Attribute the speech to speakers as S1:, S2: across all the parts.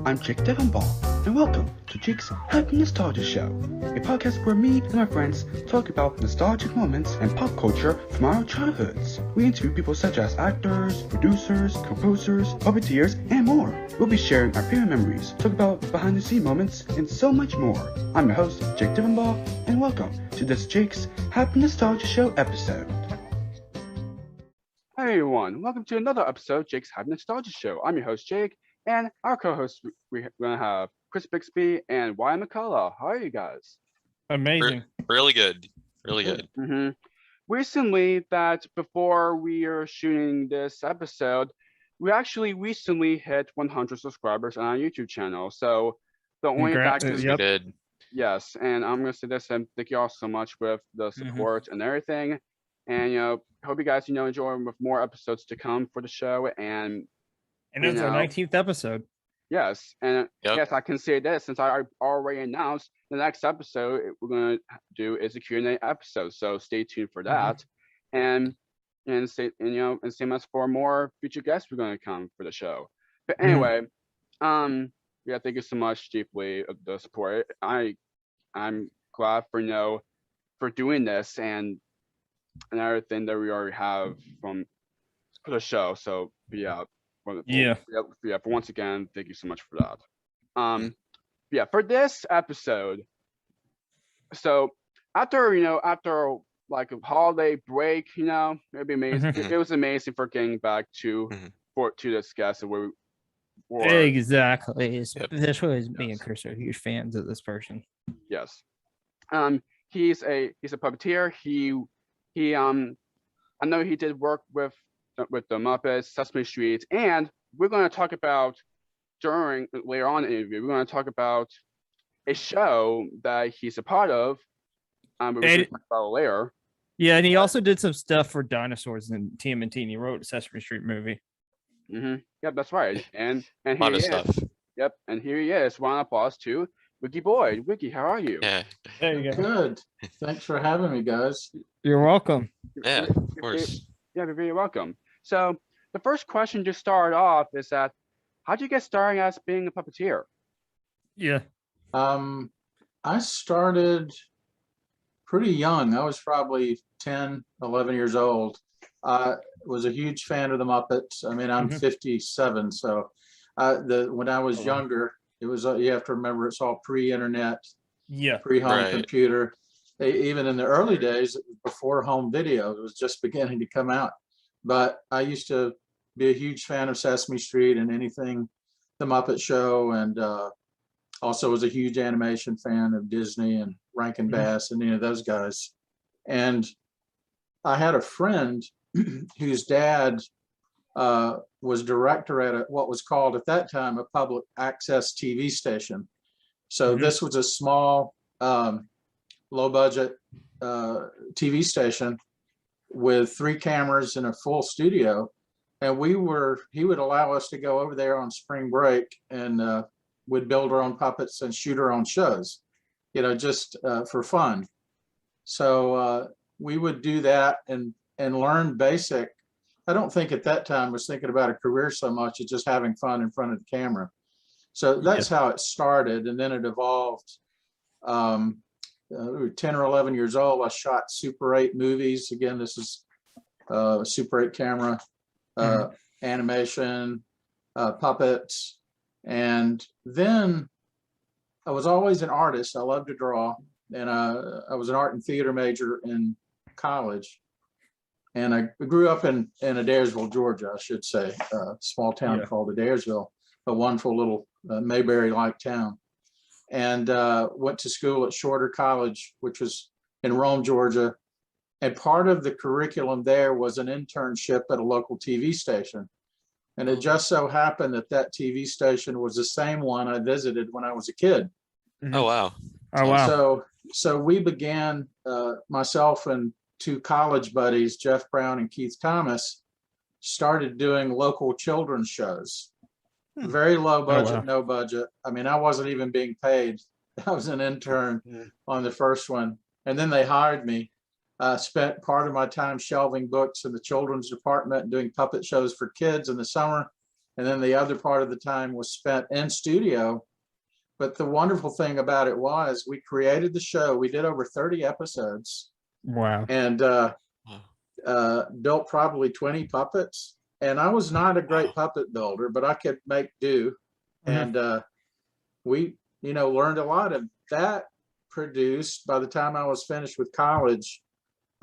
S1: I'm Jake Deffinbaugh, and welcome to Jake's Happy Nostalgia Show, a podcast where me and my friends talk about nostalgic moments and pop culture from our childhoods. We interview people such as actors, producers, composers, puppeteers, and more. We'll be sharing our favorite memories, talk about behind-the-scenes moments, and so much more. I'm your host, Jake Deffinbaugh, and welcome to this Jake's Happy Nostalgia Show episode. Hi everyone, welcome to another episode of Jake's Happy Nostalgia Show. I'm your host, Jake. And our co-hosts, we're going to have Chris Bixby and Wyatt McCullough. How are you guys?
S2: Amazing.
S3: Really good. Really good.
S1: Mm-hmm. Recently, before we are shooting this episode, we actually recently hit 100 subscribers on our YouTube channel. So the only fact is
S3: we did.
S1: Yes, and I'm going to say this, and thank you all so much with the support and everything. And, hope you guys, enjoy with more episodes to come for the show. And
S2: it's our 19th episode.
S1: Yes, and yes, I can say this since I already announced the next episode we're going to do is a Q&A episode. So stay tuned for that, and same as for more future guests we're going to come for the show. But anyway, thank you so much deeply of the support. I'm glad for doing this and everything that we already have for the show. So but once again, thank you so much for that. For this episode, so after like a holiday break, it'd be amazing. It was amazing for getting back to this guest where we were.
S2: Exactly. Especially me and Chris are huge fans of this person.
S1: Yes. He's a puppeteer. He I know he did work with the Muppets, Sesame Street, and we're going to talk about later on in the interview. We're going to talk about a show that he's a part of. We're going to talk about later.
S2: Yeah, and he also did some stuff for dinosaurs in TMNT. And he wrote a Sesame Street movie.
S1: Yep, that's right. And
S3: a lot of stuff.
S1: Yep, and here he is. Round of applause to Rickey Boyd. Rickey, how are you?
S3: Yeah.
S2: There you go.
S4: Good. Thanks for having me, guys.
S2: You're welcome.
S3: Yeah, of course.
S1: Yeah, you're very welcome. So the first question to start off is that, how'd you get started as being a puppeteer?
S2: Yeah.
S4: I started pretty young. I was probably 10, 11 years old. I was a huge fan of the Muppets. I mean, I'm 57, so when I was younger, it was you have to remember it's all pre-internet, pre-home computer. Even in the early days, before home video, it was just beginning to come out. But I used to be a huge fan of Sesame Street and anything, the Muppet Show, and also was a huge animation fan of Disney and Rankin Bass and any of those guys. And I had a friend whose dad was director at what was called at that time a public access TV station. So this was a small, low budget TV station with 3 cameras and a full studio. And he would allow us to go over there on spring break and would build our own puppets and shoot our own shows, just for fun. So we would do that and learn basic. I don't think at that time was thinking about a career so much as just having fun in front of the camera. So that's how it started. And then it evolved. 10 or 11 years old, I shot Super 8 movies. Again, this is Super 8 camera, animation, puppets. And then I was always an artist. I loved to draw. And I was an art and theater major in college. And I grew up in Adairsville, Georgia, I should say, a small town called Adairsville, a wonderful little Mayberry-like town. And went to school at Shorter College, which was in Rome, Georgia. And part of the curriculum there was an internship at a local TV station. And it just so happened that TV station was the same one I visited when I was a kid.
S3: Oh, wow.
S2: Oh, wow.
S4: So we began, myself and 2 college buddies, Jeff Brown and Keith Thomas, started doing local children's shows. Very low budget, no budget. I mean, I wasn't even being paid. I was an intern on the first one. And then they hired me. Spent part of my time shelving books in the children's department and doing puppet shows for kids in the summer. And then the other part of the time was spent in studio. But the wonderful thing about it was we created the show. We did over 30 episodes.
S2: Wow.
S4: And built probably 20 puppets. And I was not a great puppet builder, but I could make do. And we, learned a lot of that. Produced, by the time I was finished with college,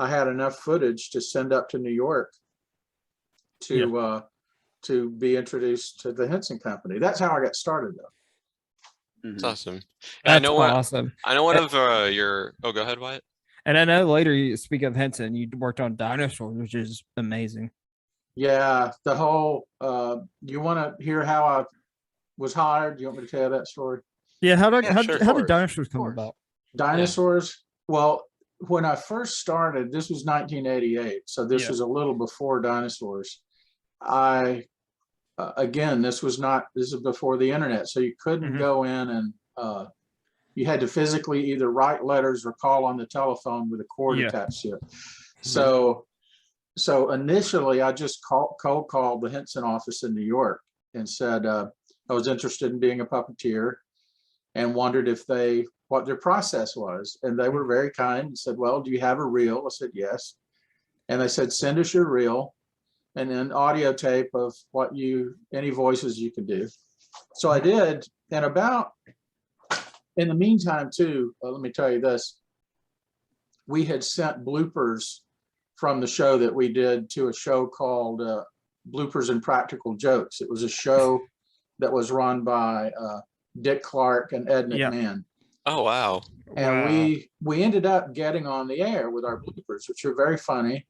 S4: I had enough footage to send up to New York to be introduced to the Henson Company. That's how I got started, though.
S3: That's awesome.
S2: That's awesome.
S3: I know one of your. Oh, go ahead, Wyatt.
S2: And I know later, you speak of Henson, you worked on dinosaurs, which is amazing.
S4: Yeah, the whole. You want to hear how I was hired? You want me to tell you that story?
S2: Yeah, how
S3: sure.
S2: did dinosaurs come about?
S4: Dinosaurs. Well, when I first started, this was 1988, so this was a little before dinosaurs. Again, this is before the internet, so you couldn't go in and you had to physically either write letters or call on the telephone with a cord attached to it. So initially, I just cold called the Henson office in New York and said I was interested in being a puppeteer and wondered what their process was. And they were very kind and said, well, do you have a reel? I said, yes. And they said, send us your reel and then audio tape of any voices you could do. So I did. And in the meantime too, let me tell you this, we had sent bloopers from the show that we did to a show called Bloopers and Practical Jokes. It was a show that was run by Dick Clark and Ed McMahon.
S3: Oh, wow.
S4: And we ended up getting on the air with our bloopers, which are very funny.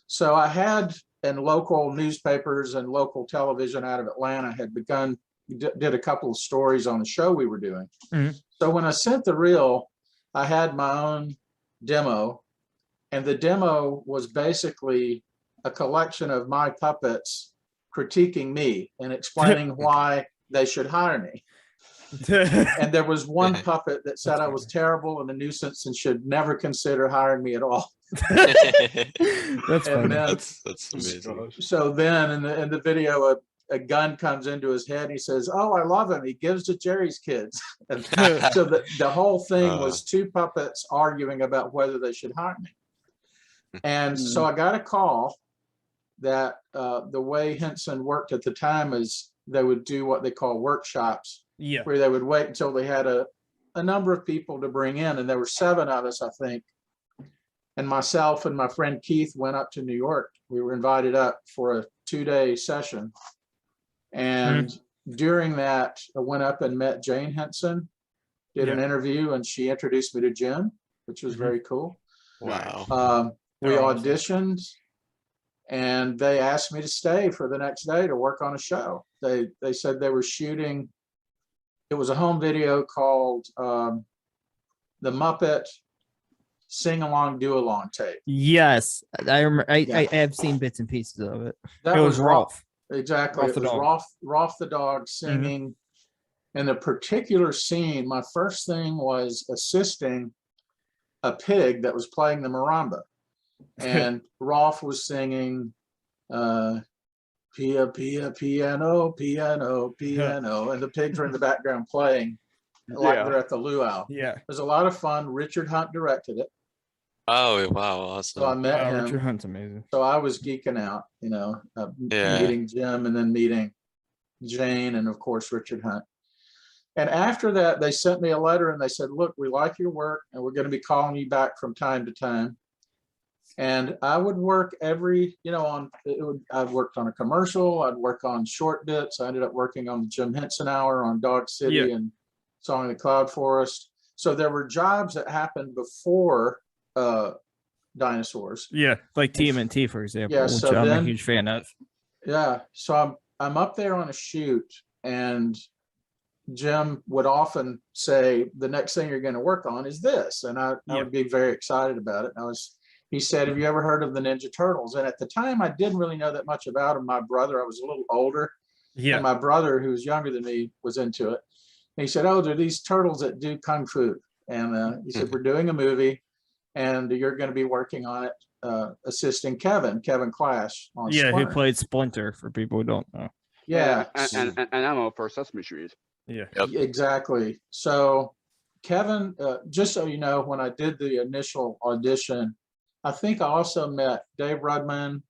S4: So I had in local newspapers and local television out of Atlanta did a couple of stories on the show we were doing. So when I sent the reel, I had my own demo, and the demo was basically a collection of my puppets critiquing me and explaining why they should hire me. And there was one puppet that said I was terrible and a nuisance and should never consider hiring me at all.
S2: That's funny.
S3: That's amazing.
S4: So then in the video, a gun comes into his head and he says, oh, I love him. He gives to Jerry's kids. And so the whole thing was two puppets arguing about whether they should hire me. And so I got a call that the way Henson worked at the time is they would do what they call workshops, where they would wait until they had a number of people to bring in. And there were 7 of us, I think. And myself and my friend Keith went up to New York. We were invited up for a 2-day session. And during that, I went up and met Jane Henson, did an interview, and she introduced me to Jim, which was very cool.
S3: Wow.
S4: We auditioned, and they asked me to stay for the next day to work on a show. They said they were shooting. It was a home video called The Muppet Sing-Along, Do-Along Tape.
S2: Yes, I remember. I have seen bits and pieces of it.
S4: That
S2: it was Rolf.
S4: Exactly. It was Rolf the dog singing. And the particular scene, my first thing was assisting a pig that was playing the marimba. And Rolf was singing Pia, Pia, piano, piano, piano. And the pigs were in the background playing like they're at the luau.
S2: Yeah.
S4: It was a lot of fun. Richard Hunt directed it.
S3: Oh, wow. Awesome.
S4: So I met him.
S2: Richard Hunt's amazing.
S4: So I was geeking out, meeting Jim and then meeting Jane and of course Richard Hunt. And after that, they sent me a letter and they said, look, we like your work and we're going to be calling you back from time to time. And I would work I'd worked on a commercial, I'd work on short bits. I ended up working on the Jim Henson Hour on Dog City and Song of the Cloud Forest. So there were jobs that happened before dinosaurs.
S2: Yeah, like TMNT, for example, which
S4: so
S2: I'm a huge fan of.
S4: Yeah, so I'm up there on a shoot, and Jim would often say, the next thing you're going to work on is this. And I would be very excited about it. He said, have you ever heard of the Ninja Turtles? And at the time, I didn't really know that much about them. My brother, I was a little older. And my brother, who was younger than me, was into it. And he said, oh, they're these turtles that do Kung Fu. And he said, we're doing a movie, and you're going to be working on it, assisting Kevin Clash on Splinter.
S2: Who played Splinter, for people who don't know.
S4: Yeah.
S1: and ammo for Sesame Street.
S2: Yeah.
S3: Yep.
S4: Exactly. So Kevin, just so you know, when I did the initial audition, I think I also met Dave Rudman,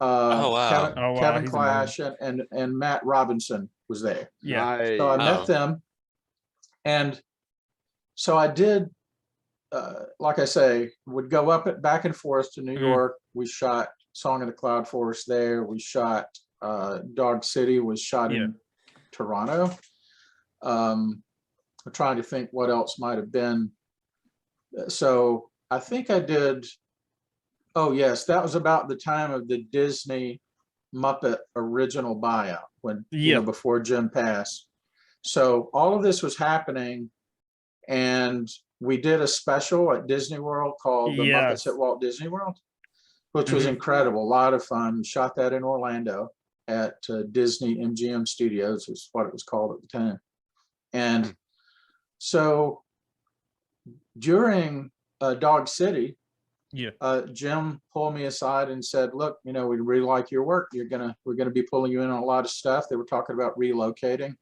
S3: Oh, wow.
S4: Kevin
S2: He's
S4: Clash, and Matt Robinson was there.
S2: Yeah.
S1: Nice.
S4: So I met
S3: Oh.
S4: them, and so I did, like I say, would go back and forth to New York. We shot Song of the Cloud Forest there. We shot Dog City was shot in Toronto. I'm trying to think what else might have been. So I think I did. Oh yes, that was about the time of the Disney Muppet original buyout when before Jim passed. So all of this was happening, and we did a special at Disney World called The Muppets at Walt Disney World, which was incredible, a lot of fun. We shot that in Orlando at Disney MGM Studios, is what it was called at the time. And so during Dog City, Jim pulled me aside and said, look, we really like your work. We're gonna be pulling you in on a lot of stuff. They were talking about relocating,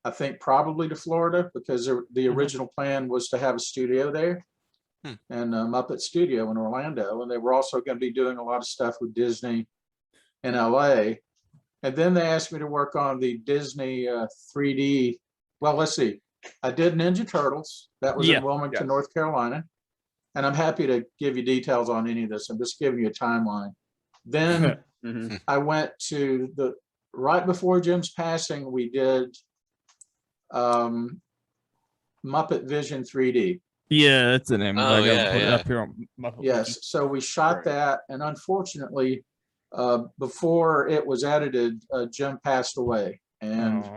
S4: I think probably to Florida, because the original plan was to have a studio there and a Muppet studio in Orlando. And they were also going to be doing a lot of stuff with Disney in LA. And then they asked me to work on the Disney 3D. Well, let's see. I did Ninja Turtles. That was in Wilmington, North Carolina. And I'm happy to give you details on any of this. I'm just giving you a timeline. Then I went to right before Jim's passing, we did Muppet Vision 3D.
S2: Yeah, that's the name.
S3: Oh,
S2: I gotta put it up here on Muppet
S4: Yes, so we shot that, and unfortunately, before it was edited, Jim passed away, and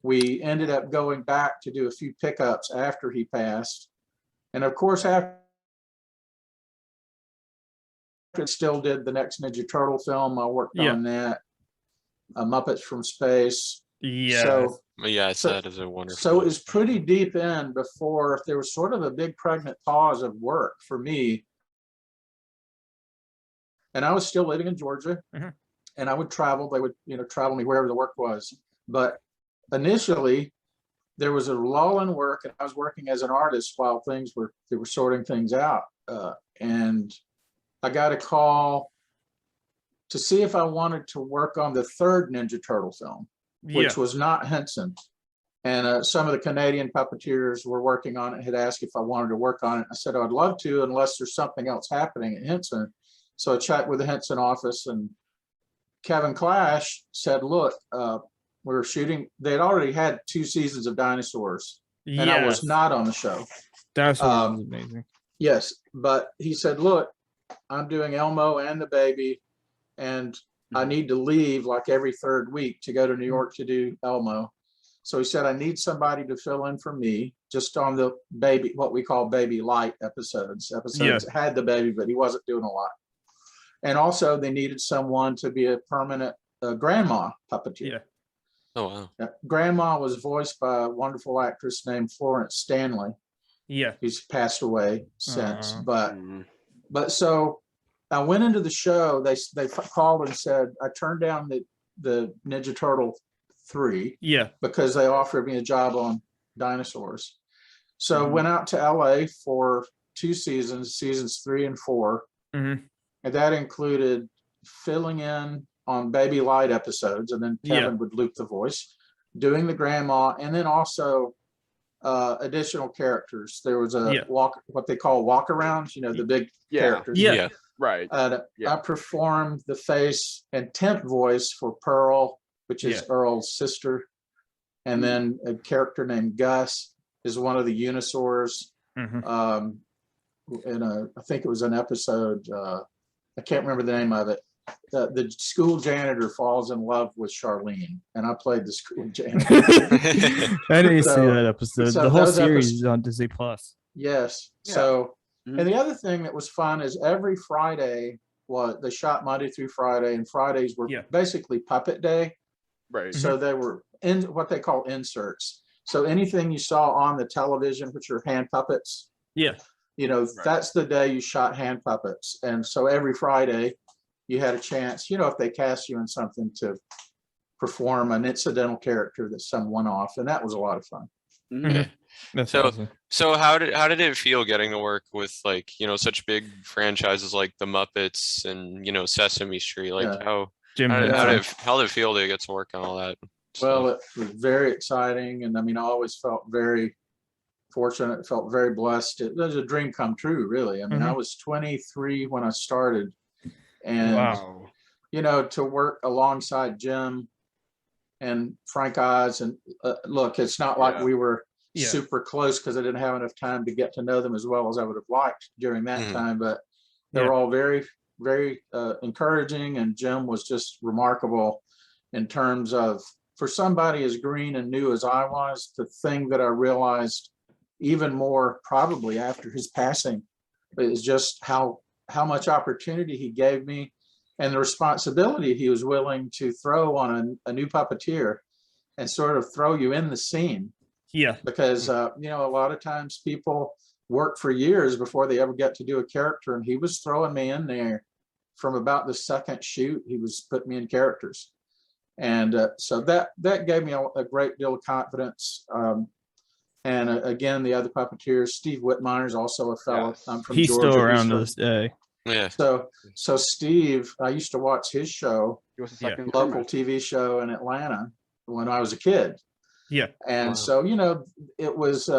S4: we ended up going back to do a few pickups after he passed, and of course, after still did the next Ninja Turtle film. I worked on that, Muppets from Space.
S2: Yeah.
S4: So
S3: that is a wonderful.
S4: So it was pretty deep in before there was sort of a big pregnant pause of work for me. And I was still living in Georgia, and I would travel. They would, travel me wherever the work was. But initially, there was a lull in work, and I was working as an artist while they were sorting things out. And I got a call to see if I wanted to work on the third Ninja Turtle film, which was not Henson. And some of the Canadian puppeteers were working on it, had asked if I wanted to work on it. I said, I'd love to, unless there's something else happening at Henson. So I checked with the Henson office, and Kevin Clash said, look, we were shooting. They'd already had 2 seasons of Dinosaurs, and I was not on the show.
S2: Dinosaurs was amazing.
S4: Yes, but he said, look, I'm doing Elmo and the baby, and I need to leave like every 3rd week to go to New York to do Elmo. So he said, I need somebody to fill in for me just on the baby, what we call baby light episodes that had the baby, but he wasn't doing a lot. And also they needed someone to be a permanent grandma puppeteer.
S3: Oh, wow.
S4: Grandma was voiced by a wonderful actress named Florence Stanley. Who's passed away since, but so I went into the show. They called and said I turned down the Ninja Turtle 3 because they offered me a job on Dinosaurs. So I went out to LA for 2 seasons, seasons 3 and 4, and that included filling in on baby light episodes, and then Kevin would loop the voice, doing the grandma, and then also additional characters. There was a what they call walk-arounds, the big characters.
S1: Right.
S4: I performed the face and temp voice for Pearl, which is Earl's sister. And then a character named Gus is one of the Unisaurs. I think it was an episode, I can't remember the name of it. The school janitor falls in love with Charlene, and I played the school janitor.
S2: I didn't see that episode. The whole series is on Disney Plus.
S4: Yes. So, and the other thing that was fun is every Friday, they shot Monday through Friday, and Fridays were basically puppet day.
S1: Right.
S4: So they were in what they call inserts. So anything you saw on the television, which are hand puppets. That's the day you shot hand puppets. And so every Friday you had a chance, if they cast you in something, to perform an incidental character that's some one-off, and that was a lot of fun.
S2: Mhm. That's
S3: So-
S2: awesome.
S3: So how did it feel getting to work with like, such big franchises like the Muppets and, Sesame Street? Like
S4: Yeah.
S3: how
S2: Jim
S3: how did,
S2: Henson.
S3: how did it feel to get to work on all that
S4: Well,
S3: stuff?
S4: it was very exciting, and I mean, I always felt very fortunate, felt very blessed. It was a dream come true, really. I mean, I was 23 when I started, and
S2: Wow.
S4: to work alongside Jim and Frank Oz, and look, it's not like we were super close because I didn't have enough time to get to know them as well as I would have liked during that time, but they were all very, very encouraging, and Jim was just remarkable in terms of, for somebody as green and new as I was, the thing that I realized even more probably after his passing is just how much opportunity he gave me and the responsibility he was willing to throw on a new puppeteer and sort of throw you in the scene.
S2: Yeah.
S4: Because, a lot of times people work for years before they ever get to do a character, and he was throwing me in there from about the second shoot. He was putting me in characters. And so that gave me a great deal of confidence. And again, the other puppeteers, Steve Whitmire is also a fellow. I'm from
S2: He's
S4: Georgia.
S2: still around to this day.
S3: Yeah.
S4: So Steve, I used to watch his show,
S1: He was the second
S4: local TV show in Atlanta when I was a kid.
S2: Yeah.
S4: And so, it was,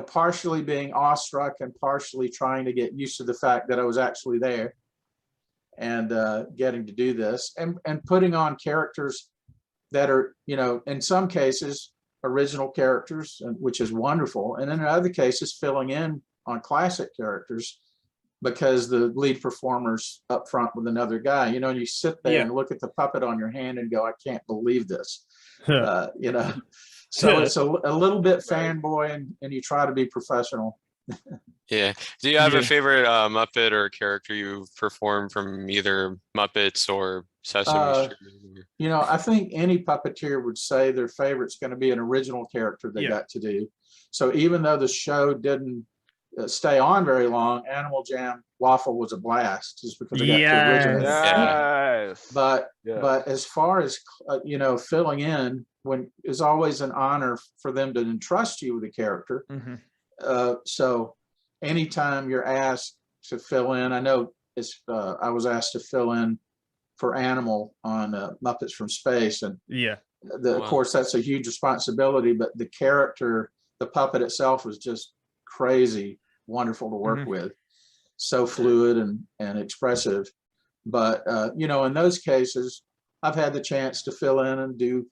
S4: partially being awestruck and partially trying to get used to the fact that I was actually there and getting to do this and putting on characters that are, in some cases, original characters, which is wonderful. And in other cases, filling in on classic characters because the lead performer's up front with another guy. You sit there and look at the puppet on your hand and go, I can't believe this. So it's a little bit fanboy, and you try to be professional.
S3: Yeah. Do you have a favorite Muppet or character you've performed from either Muppets or Sesame Street?
S4: I think any puppeteer would say their favorite's going to be an original character they got to do. So even though the show didn't stay on very long, Animal Jam Waffle was a blast just because they got to originate.
S1: Yes.
S4: But as far as filling in, when is always an honor for them to entrust you with a character. So anytime you're asked to fill in, I know I was asked to fill in for Animal on Muppets from Space, and of course that's a huge responsibility, but the character, the puppet itself, was just crazy wonderful to work with, so fluid and expressive. But in those cases I've had the chance to fill in and do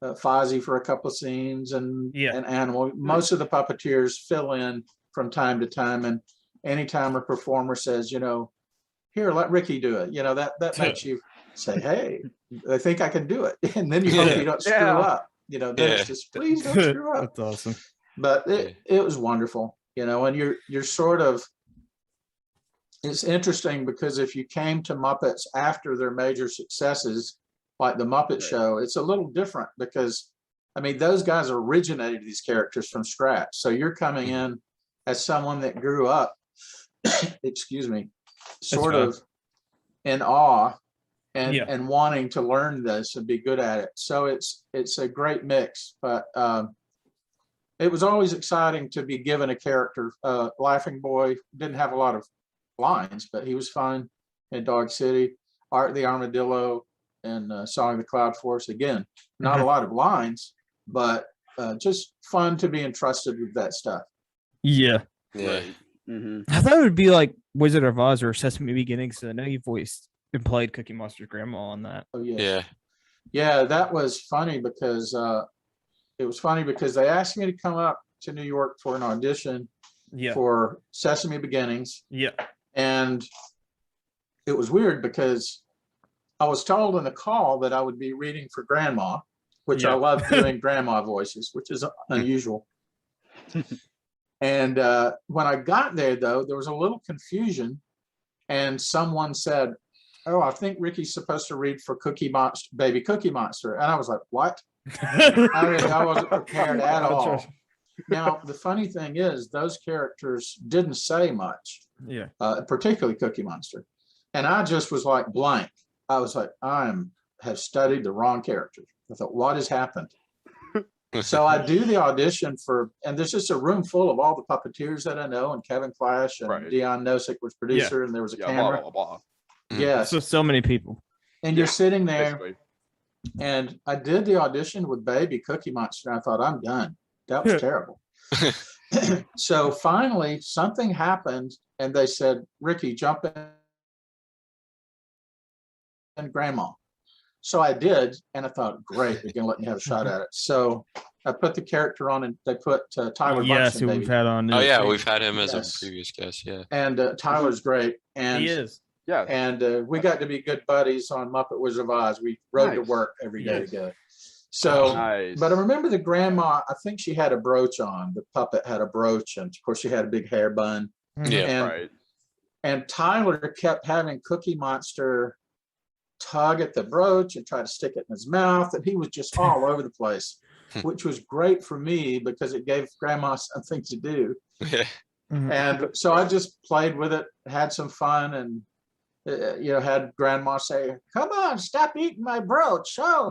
S4: Fozzie for a couple of scenes and Animal. Most of the puppeteers fill in from time to time, and anytime a performer says, here, let Rickey do it, that makes you say, hey, I think I can do it. And then you hope you don't screw up, then it's just, please don't screw up.
S2: That's awesome.
S4: But it was wonderful, and you're sort of, it's interesting because if you came to Muppets after their major successes, like the Muppet Show, it's a little different because, those guys originated these characters from scratch. So you're coming in as someone that grew up, excuse me, sort of in awe and wanting to learn this and be good at it. So it's a great mix, but it was always exciting to be given a character. Laughing Boy didn't have a lot of lines, but he was fun in Dog City. Art the Armadillo and Song of the Cloud Force, again, not a lot of lines, but just fun to be entrusted with that stuff.
S2: Yeah.
S1: Mm-hmm.
S2: I thought it would be like Wizard of Oz or Sesame Beginnings. So I know you voiced and played Cookie Monster's grandma on that.
S4: Oh yeah. That was funny because they asked me to come up to New York for an audition for Sesame Beginnings. Yeah. And it was weird because I was told in the call that I would be reading for Grandma, which I love doing grandma voices, which is unusual. And when I got there, though, there was a little confusion, and someone said, "Oh, I think Rickey's supposed to read for Baby Cookie Monster," and I was like, "What?" I wasn't prepared at all. Now, the funny thing is, those characters didn't say much. Particularly Cookie Monster, and I just was like blank. I was like, I'm have studied the wrong characters. I thought, what has happened? So I do the audition and there's just a room full of all the puppeteers that I know, and Kevin Clash and Dion Nosek was producer, and there was a camera.
S1: Blah, blah, blah.
S4: Yes.
S2: So many people.
S4: And you're sitting there,
S1: Basically.
S4: and I did the audition with Baby Cookie Monster, and I thought, I'm done. That was terrible. So finally, something happened, and they said, Rickey, jump in Grandma. So I did, and I thought, great, they're going to let me have a shot at it. So I put the character on, and they put Tyler
S2: Yes,
S4: Bunch
S2: who
S4: in
S2: we've
S4: Baby.
S2: had on.
S3: Oh yeah, we've had him as
S4: Yes.
S3: a previous guest. Yeah.
S4: And Tyler's great. And
S2: He is.
S1: Yeah.
S4: And we got to be good buddies on Muppet Wizard of Oz. We rode to
S1: Nice.
S4: work every day
S2: Yes.
S4: together. So,
S1: Nice.
S4: but I remember the grandma, I think she had a brooch on. The puppet had a brooch, and of course she had a big hair bun.
S3: Yeah.
S4: And,
S1: Right.
S4: and Tyler kept having Cookie Monster tug at the brooch and try to stick it in his mouth. And he was just all over the place, which was great for me because it gave grandma something to do.
S3: Yeah.
S4: And so I just played with it, had some fun, and had grandma say, come on, stop eating my brooch. Oh,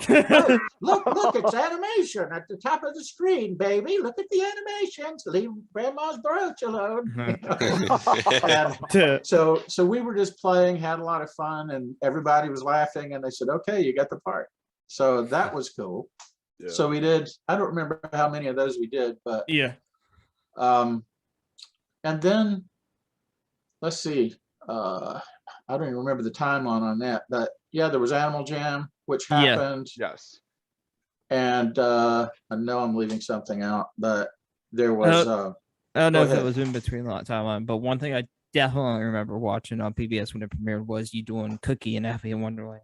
S4: look, it's animation at the top of the screen, baby. Look at the animations. Leave grandma's brooch alone. And so we were just playing, had a lot of fun, and everybody was laughing, and they said, okay, you got the part. So that was cool.
S1: Yeah.
S4: So we did, I don't remember how many of those we did, but
S2: Yeah.
S4: and then let's see, I don't even remember the timeline on that, but yeah, there was Animal Jam, which happened.
S1: Yes.
S4: And I know I'm leaving something out, but there was
S2: I don't know
S4: Go
S2: if it
S4: ahead.
S2: was in between that timeline, but one thing I definitely remember watching on PBS when it premiered was you doing Cookie and Happy in Wonderland.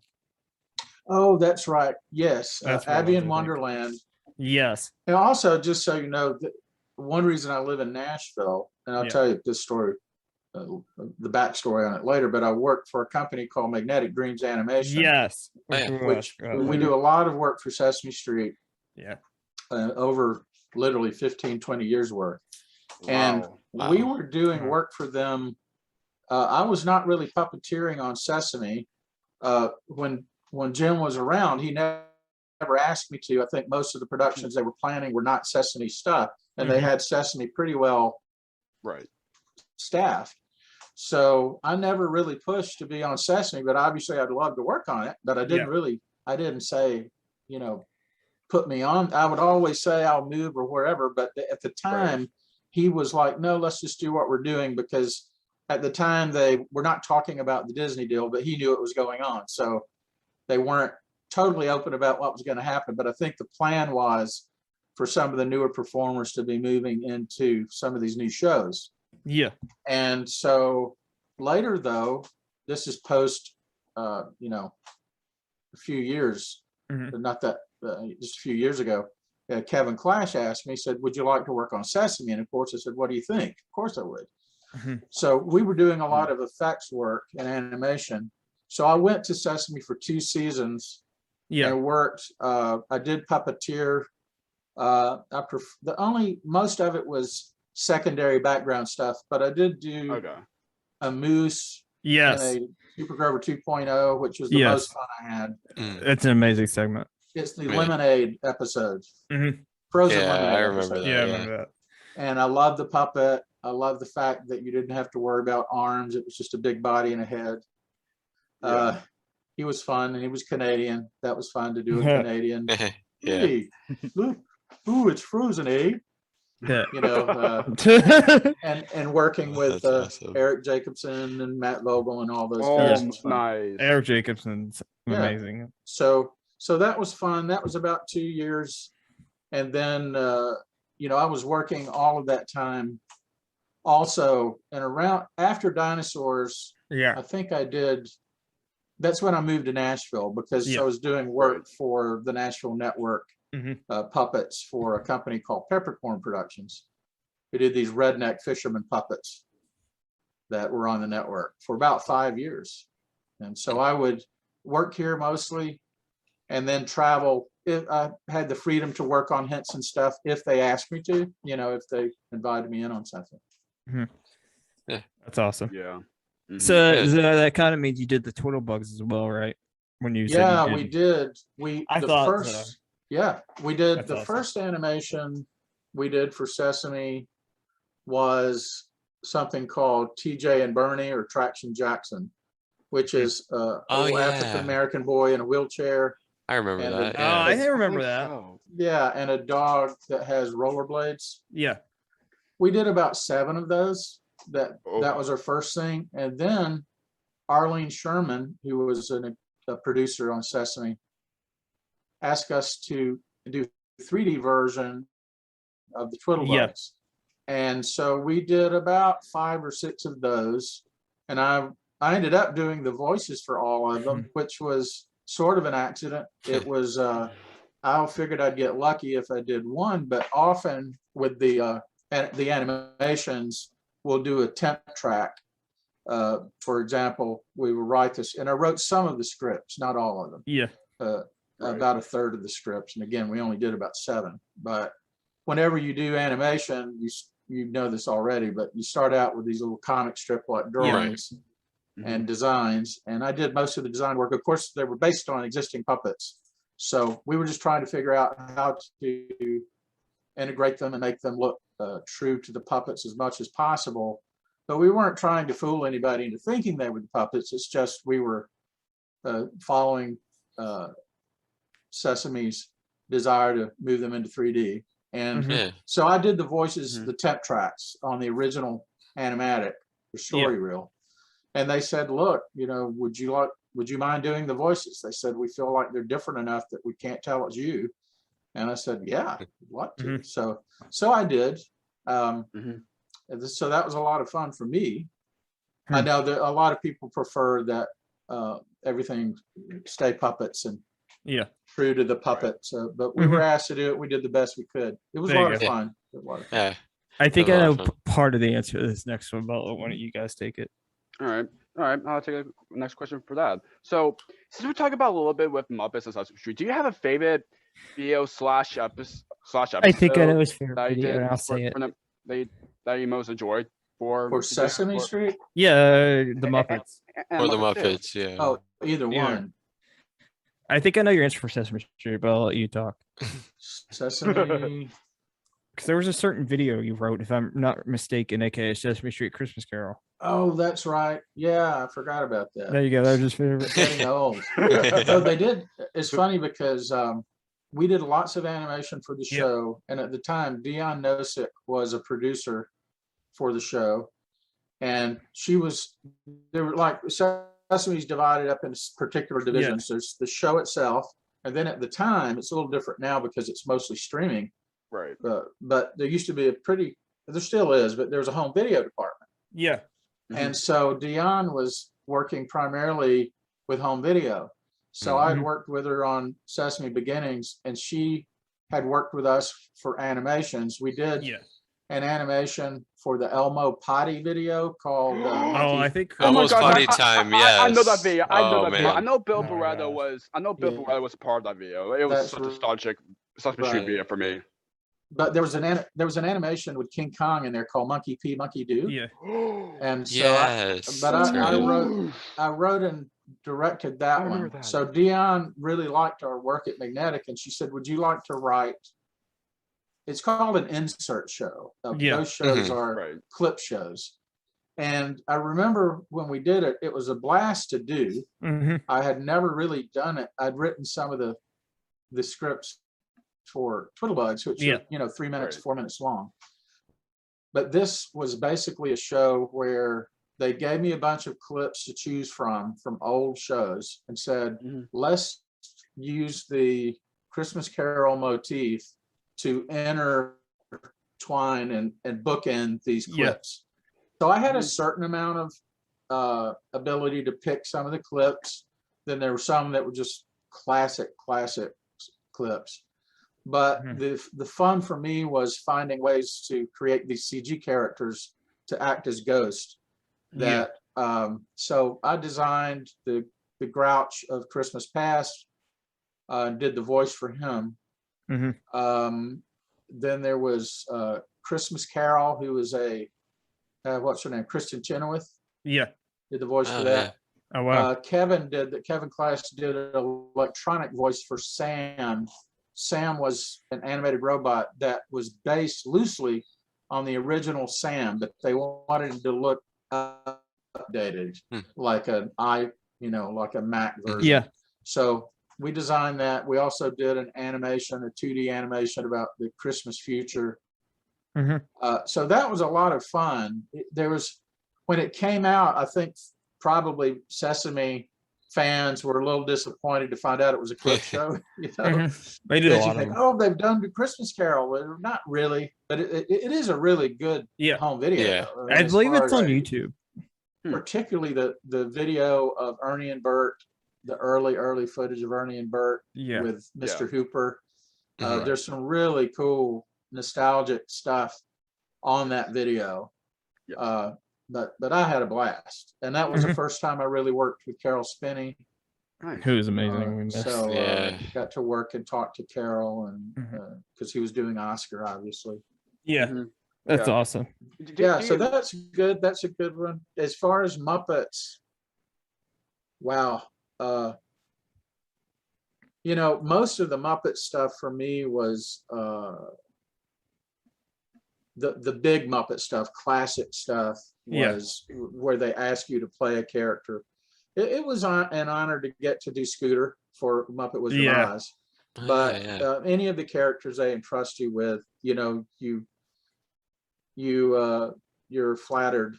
S4: oh, that's right. Yes.
S2: That's what I
S4: Abby
S2: was
S4: in
S2: thinking.
S4: Wonderland.
S2: Yes.
S4: And also, just so you know, one reason I live in Nashville, and I'll
S2: Yeah.
S4: tell you this story, the backstory on it later, but I worked for a company called Magnetic Dreams Animation.
S2: Yes.
S3: Oh, yeah.
S4: Which we do a lot of work for Sesame Street,
S2: Yeah.
S4: over literally 15, 20 years worth. And
S1: Wow.
S4: we were doing
S2: Wow.
S4: work for them. I was not really puppeteering on Sesame. When Jim was around, he never asked me to. I think most of the productions they were planning were not Sesame stuff, and they
S2: Mhm.
S4: had Sesame pretty well
S1: Right.
S4: staffed. So I never really pushed to be on Sesame, but obviously I'd love to work on it. But I didn't say, put me on. I would always say I'll move or wherever. But at the time, he was like, no, let's just do what we're doing, because at the time they were not talking about the Disney deal, but he knew it was going on. So they weren't totally open about what was going to happen. But I think the plan was for some of the newer performers to be moving into some of these new shows.
S2: Yeah.
S4: And so later, though, this is post, a few years,
S2: Mhm.
S4: but not that, just a few years ago, Kevin Clash asked me, he said, would you like to work on Sesame? And of course, I said, what do you think? Of course I would.
S2: Mhm.
S4: So we were doing a lot of effects work and animation. So I went to Sesame for 2 seasons
S2: Yeah.
S4: and worked. I did Puppeteer. Most of it was secondary background stuff, but I did do
S1: Okay.
S4: a Moose
S2: Yes.
S4: and a Super Grover 2.0, which was the
S2: Yes.
S4: most fun I had.
S3: Mm.
S2: It's an amazing segment.
S4: It's the
S3: Right.
S4: Lemonade episode.
S2: Mhm.
S4: Frozen
S3: Yeah,
S4: Lemonade
S3: I remember
S4: episode.
S3: that.
S2: Yeah, I
S3: yeah.
S2: remember that.
S4: And I love the puppet. I love the fact that you didn't have to worry about arms. It was just a big body and a head.
S1: Yeah.
S4: He was fun, and he was Canadian. That was fun to do a
S2: Yeah.
S4: Canadian.
S3: Yeah.
S4: Hey, look, ooh, it's frozen, eh?
S2: Yeah.
S4: And working with
S3: That's awesome.
S4: Eric Jacobson and Matt Vogel and all those
S1: Oh,
S4: guys. was fun.
S1: nice.
S2: Eric Jacobson's
S4: Yeah.
S2: amazing.
S4: So that was fun. That was about 2 years. And then, I was working all of that time also, and around after Dinosaurs,
S2: Yeah.
S4: I think that's when I moved to Nashville, because
S2: Yeah.
S4: I was doing work
S1: Right.
S4: for the Nashville network,
S2: Mhm.
S4: puppets for a company called Peppercorn Productions. We did these redneck fisherman puppets that were on the network for about 5 years. And so I would work here mostly and then travel. If I had the freedom to work on Henson stuff, if they asked me to, if they invited me in on something.
S2: That's awesome.
S1: Yeah. Mhm.
S2: So that kind of means you did the Turtle Bugs as well, right? when you said you
S4: we
S2: did?
S4: did.
S2: I
S4: The
S2: thought
S4: first, we did
S2: That's
S4: the
S2: awesome.
S4: first animation we did for Sesame was something called TJ and Bernie or Traction Jackson, which is a African American boy in a wheelchair.
S3: I remember
S4: And
S3: that.
S2: Oh, I didn't remember
S1: think
S2: that.
S1: so.
S4: Yeah, and a dog that has rollerblades.
S2: Yeah.
S4: We did about 7 of those. That
S1: Oh.
S4: was our first thing. And then Arlene Sherman, who was a producer on Sesame, asked us to do 3D version of the Twiddlebugs. And so we did about 5 or 6 of those. And I ended up doing the voices for all of them, which was sort of an accident. It was, I figured I'd get lucky if I did one, but often with the animations, we'll do a temp track. For example, we will write this, and I wrote some of the scripts, not all of them.
S2: Yeah.
S4: About a third of the scripts. And again, we only did about 7. But whenever you do animation, you know this already, but you start out with these little comic strip like drawings and designs. And I did most of the design work. Of course, they were based on existing puppets. So we were just trying to figure out how to integrate them and make them look true to the puppets as much as possible. But we weren't trying to fool anybody into thinking they were the puppets. It's just we were following Sesame's desire to move them into 3D. And so I did the voices, the temp tracks on the original animatic, the story reel. And they said, look, would you mind doing the voices? They said, we feel like they're different enough that we can't tell it's you. And I said, yeah, what to? So I did. So that was a lot of fun for me. I know that a lot of people prefer that everything stay puppets and true to the puppets. But we were asked to do it. We did the best we could. It was a lot of fun.
S3: Yeah.
S2: I think I know part of the answer to this next one, but why don't you guys take it?
S1: All right. I'll take the next question for that. So since we talked about a little bit with Muppets and Sesame Street, do you have a favorite video slash episode?
S2: I think I know his favorite video, and I'll say it.
S1: That you most enjoyed for
S4: Sesame Street?
S2: Yeah, the Muppets.
S3: Or the Muppets, yeah.
S4: Oh, either one.
S2: I think I know your answer for Sesame Street, but I'll let you talk.
S4: Sesame.
S2: Because there was a certain video you wrote, if I'm not mistaken, aka Sesame Street Christmas Carol.
S4: Oh, that's right. Yeah, I forgot about that.
S2: There you go. That was just favorite.
S4: Getting old. No, they did. It's funny because we did lots of animation for the show, and at the time, Dion Nosek was a producer for the show, and they were like Sesame's divided up into particular divisions. There's the show itself, and then at the time, it's a little different now because it's mostly streaming.
S1: Right.
S4: But there used to be there still is, but there was a home video department.
S2: Yeah.
S4: And so Dion was working primarily with home video. So I had worked with her on Sesame Beginnings, and she had worked with us for animations. We did an animation for the Elmo potty video called
S2: I think
S3: Elmo's Potty Time. Yes.
S1: I know that video.
S3: Man.
S1: I know Bill Barretto was. I know Bill Barretto was part of that video. It was such a nostalgic Sesame Street video for me.
S4: But there was an animation with King Kong in there called Monkey Pee, Monkey Do.
S2: Yeah.
S4: And so I wrote and directed that one. So Dion really liked our work at Magnetic, and she said, would you like to write? It's called an insert show. Those shows are clip shows. And I remember when we did it, it was a blast to do. I had never really done it. I'd written some of the scripts for Twiddlebugs, which are 3 minutes, 4 minutes long. But this was basically a show where they gave me a bunch of clips to choose from old shows and said, let's use the Christmas Carol motif to intertwine and bookend these clips. So I had a certain amount of ability to pick some of the clips. Then there were some that were just classic clips. But the fun for me was finding ways to create these CG characters to act as ghosts. So I designed the Grouch of Christmas Past, did the voice for him. Then there was Christmas Carol, who was what's her name, Kristen Chenoweth.
S2: Yeah,
S4: did the voice for that.
S2: Oh wow.
S4: Kevin Clash did an electronic voice for Sam. Sam was an animated robot that was based loosely on the original Sam, but they wanted it to look updated, like like a Mac version.
S2: Yeah.
S4: So we designed that. We also did an animation, a 2D animation about the Christmas future. So that was a lot of fun. When it came out, I think probably Sesame fans were a little disappointed to find out it was a clip show.
S2: They did a lot of them.
S4: Oh, they've done the Christmas Carol. Well, not really, but it is a really good home video.
S3: Yeah.
S2: I believe it's on YouTube.
S4: Particularly the video of Ernie and Bert, the early footage of Ernie and Bert with Mr. Hooper. There's some really cool nostalgic stuff on that video. But I had a blast, and that was the first time I really worked with Carol Spinney,
S2: who's amazing.
S4: Got to work and talk to Carol, and because he was doing Oscar, obviously.
S2: That's awesome.
S4: So that's good. That's a good one. As far as Muppets, wow. Most of the Muppet stuff for me was the big Muppet stuff, classic stuff, was where they ask you to play a character. It was an honor to get to do Scooter for Muppet Wizard of Oz. But any of the characters they entrust you with, you're flattered.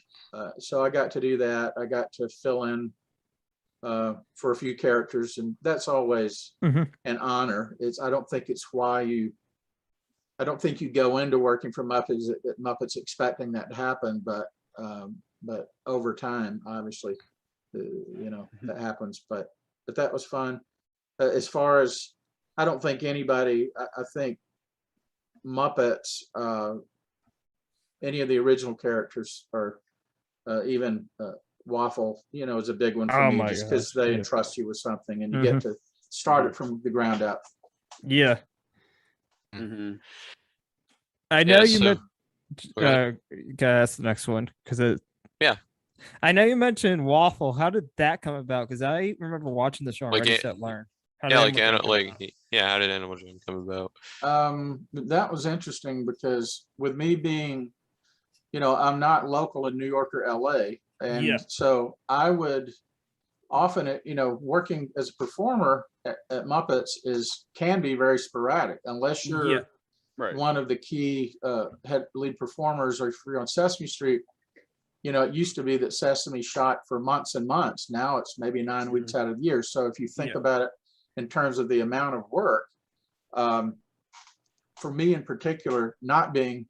S4: So I got to do that. I got to fill in for a few characters, and that's always an honor. I don't think you go into working for Muppets expecting that to happen, but over time, obviously, that happens. But that was fun. As far as, I don't think anybody, I think Muppets, any of the original characters, or even Waffle, is a big one for me, just because they entrust you with something and you get to start it from the ground up.
S2: I know you meant gotta ask the next one, because I know you mentioned Waffle. How did that come about? Because I remember watching the show on Ready Set Learn. How did
S3: Animal Jam come about?
S4: That was interesting, because with me being, I'm not local in New York or LA, and so I would often, working as a performer at Muppets can be very sporadic, unless you're one of the key head lead performers, or if you're on Sesame Street. It used to be that Sesame shot for months and months. Now it's maybe 9 weeks out of the year. So if you think about it in terms of the amount of work, for me in particular, not being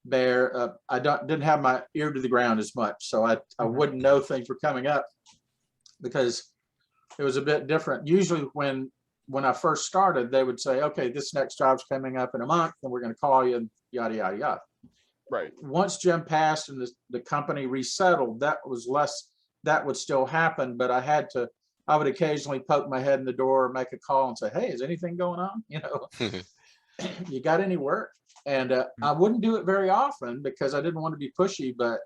S4: there, I didn't have my ear to the ground as much. So I wouldn't know things were coming up, because it was a bit different. Usually when I first started, they would say, okay, this next job's coming up in a month, and we're going to call you, and yada, yada, yada.
S1: Right.
S4: Once Jim passed and the company resettled, that would still happen, but I would occasionally poke my head in the door, make a call, and say, hey, is anything going on? You got any work? And I wouldn't do it very often, because I didn't want to be pushy, but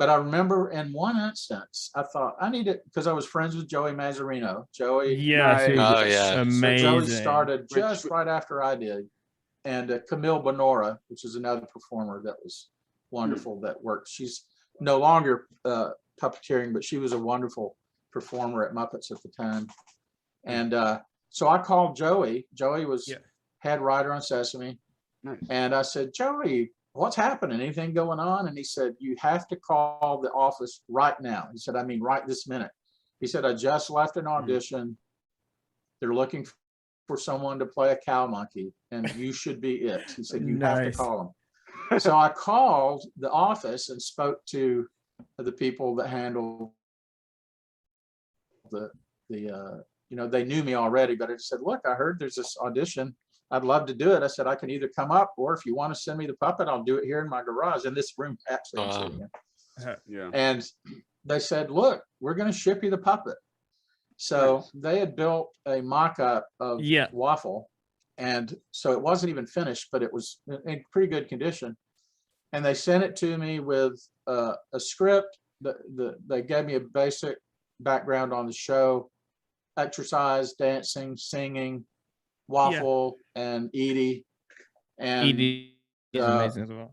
S4: I remember in one instance, I thought I needed, because I was friends with Joey Mazzarino. Joey,
S2: amazing.
S4: So Joey started just right after I did. And Camille Bonora, which is another performer that was wonderful, that worked. She's no longer puppeteering, but she was a wonderful performer at Muppets at the time. And so I called Joey. Joey was head writer on Sesame.
S1: Nice.
S4: And I said, Joey, what's happening? Anything going on? And he said, you have to call the office right now. He said, I mean, right this minute. He said, I just left an audition. They're looking for someone to play a cow monkey, and you should be it. He said, you have to call them. So I called the office and spoke to the people that handled they knew me already, but I just said, look, I heard there's this audition. I'd love to do it. I said, I can either come up, or if you want to send me the puppet, I'll do it here in my garage, in this room, actually. I'm sitting in. And they said, look, we're going to ship you the puppet. So they had built a mock-up of Waffle, and so it wasn't even finished, but it was in pretty good condition. And they sent it to me with a script. They gave me a basic background on the show. Exercise, dancing, singing, Waffle, and Edie. And
S2: Edie is amazing as well.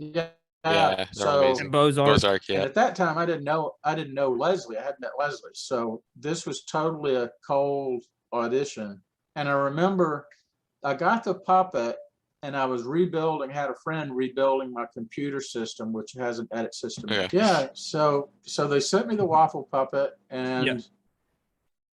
S3: Yeah,
S4: so
S3: amazing.
S2: And Bozark.
S3: Yeah.
S4: And at that time, I didn't know Leslie. I hadn't met Leslie, so this was totally a cold audition. And I remember I got the puppet, and I was had a friend rebuilding my computer system, which has an edit system. Yeah. So they sent me the Waffle puppet, and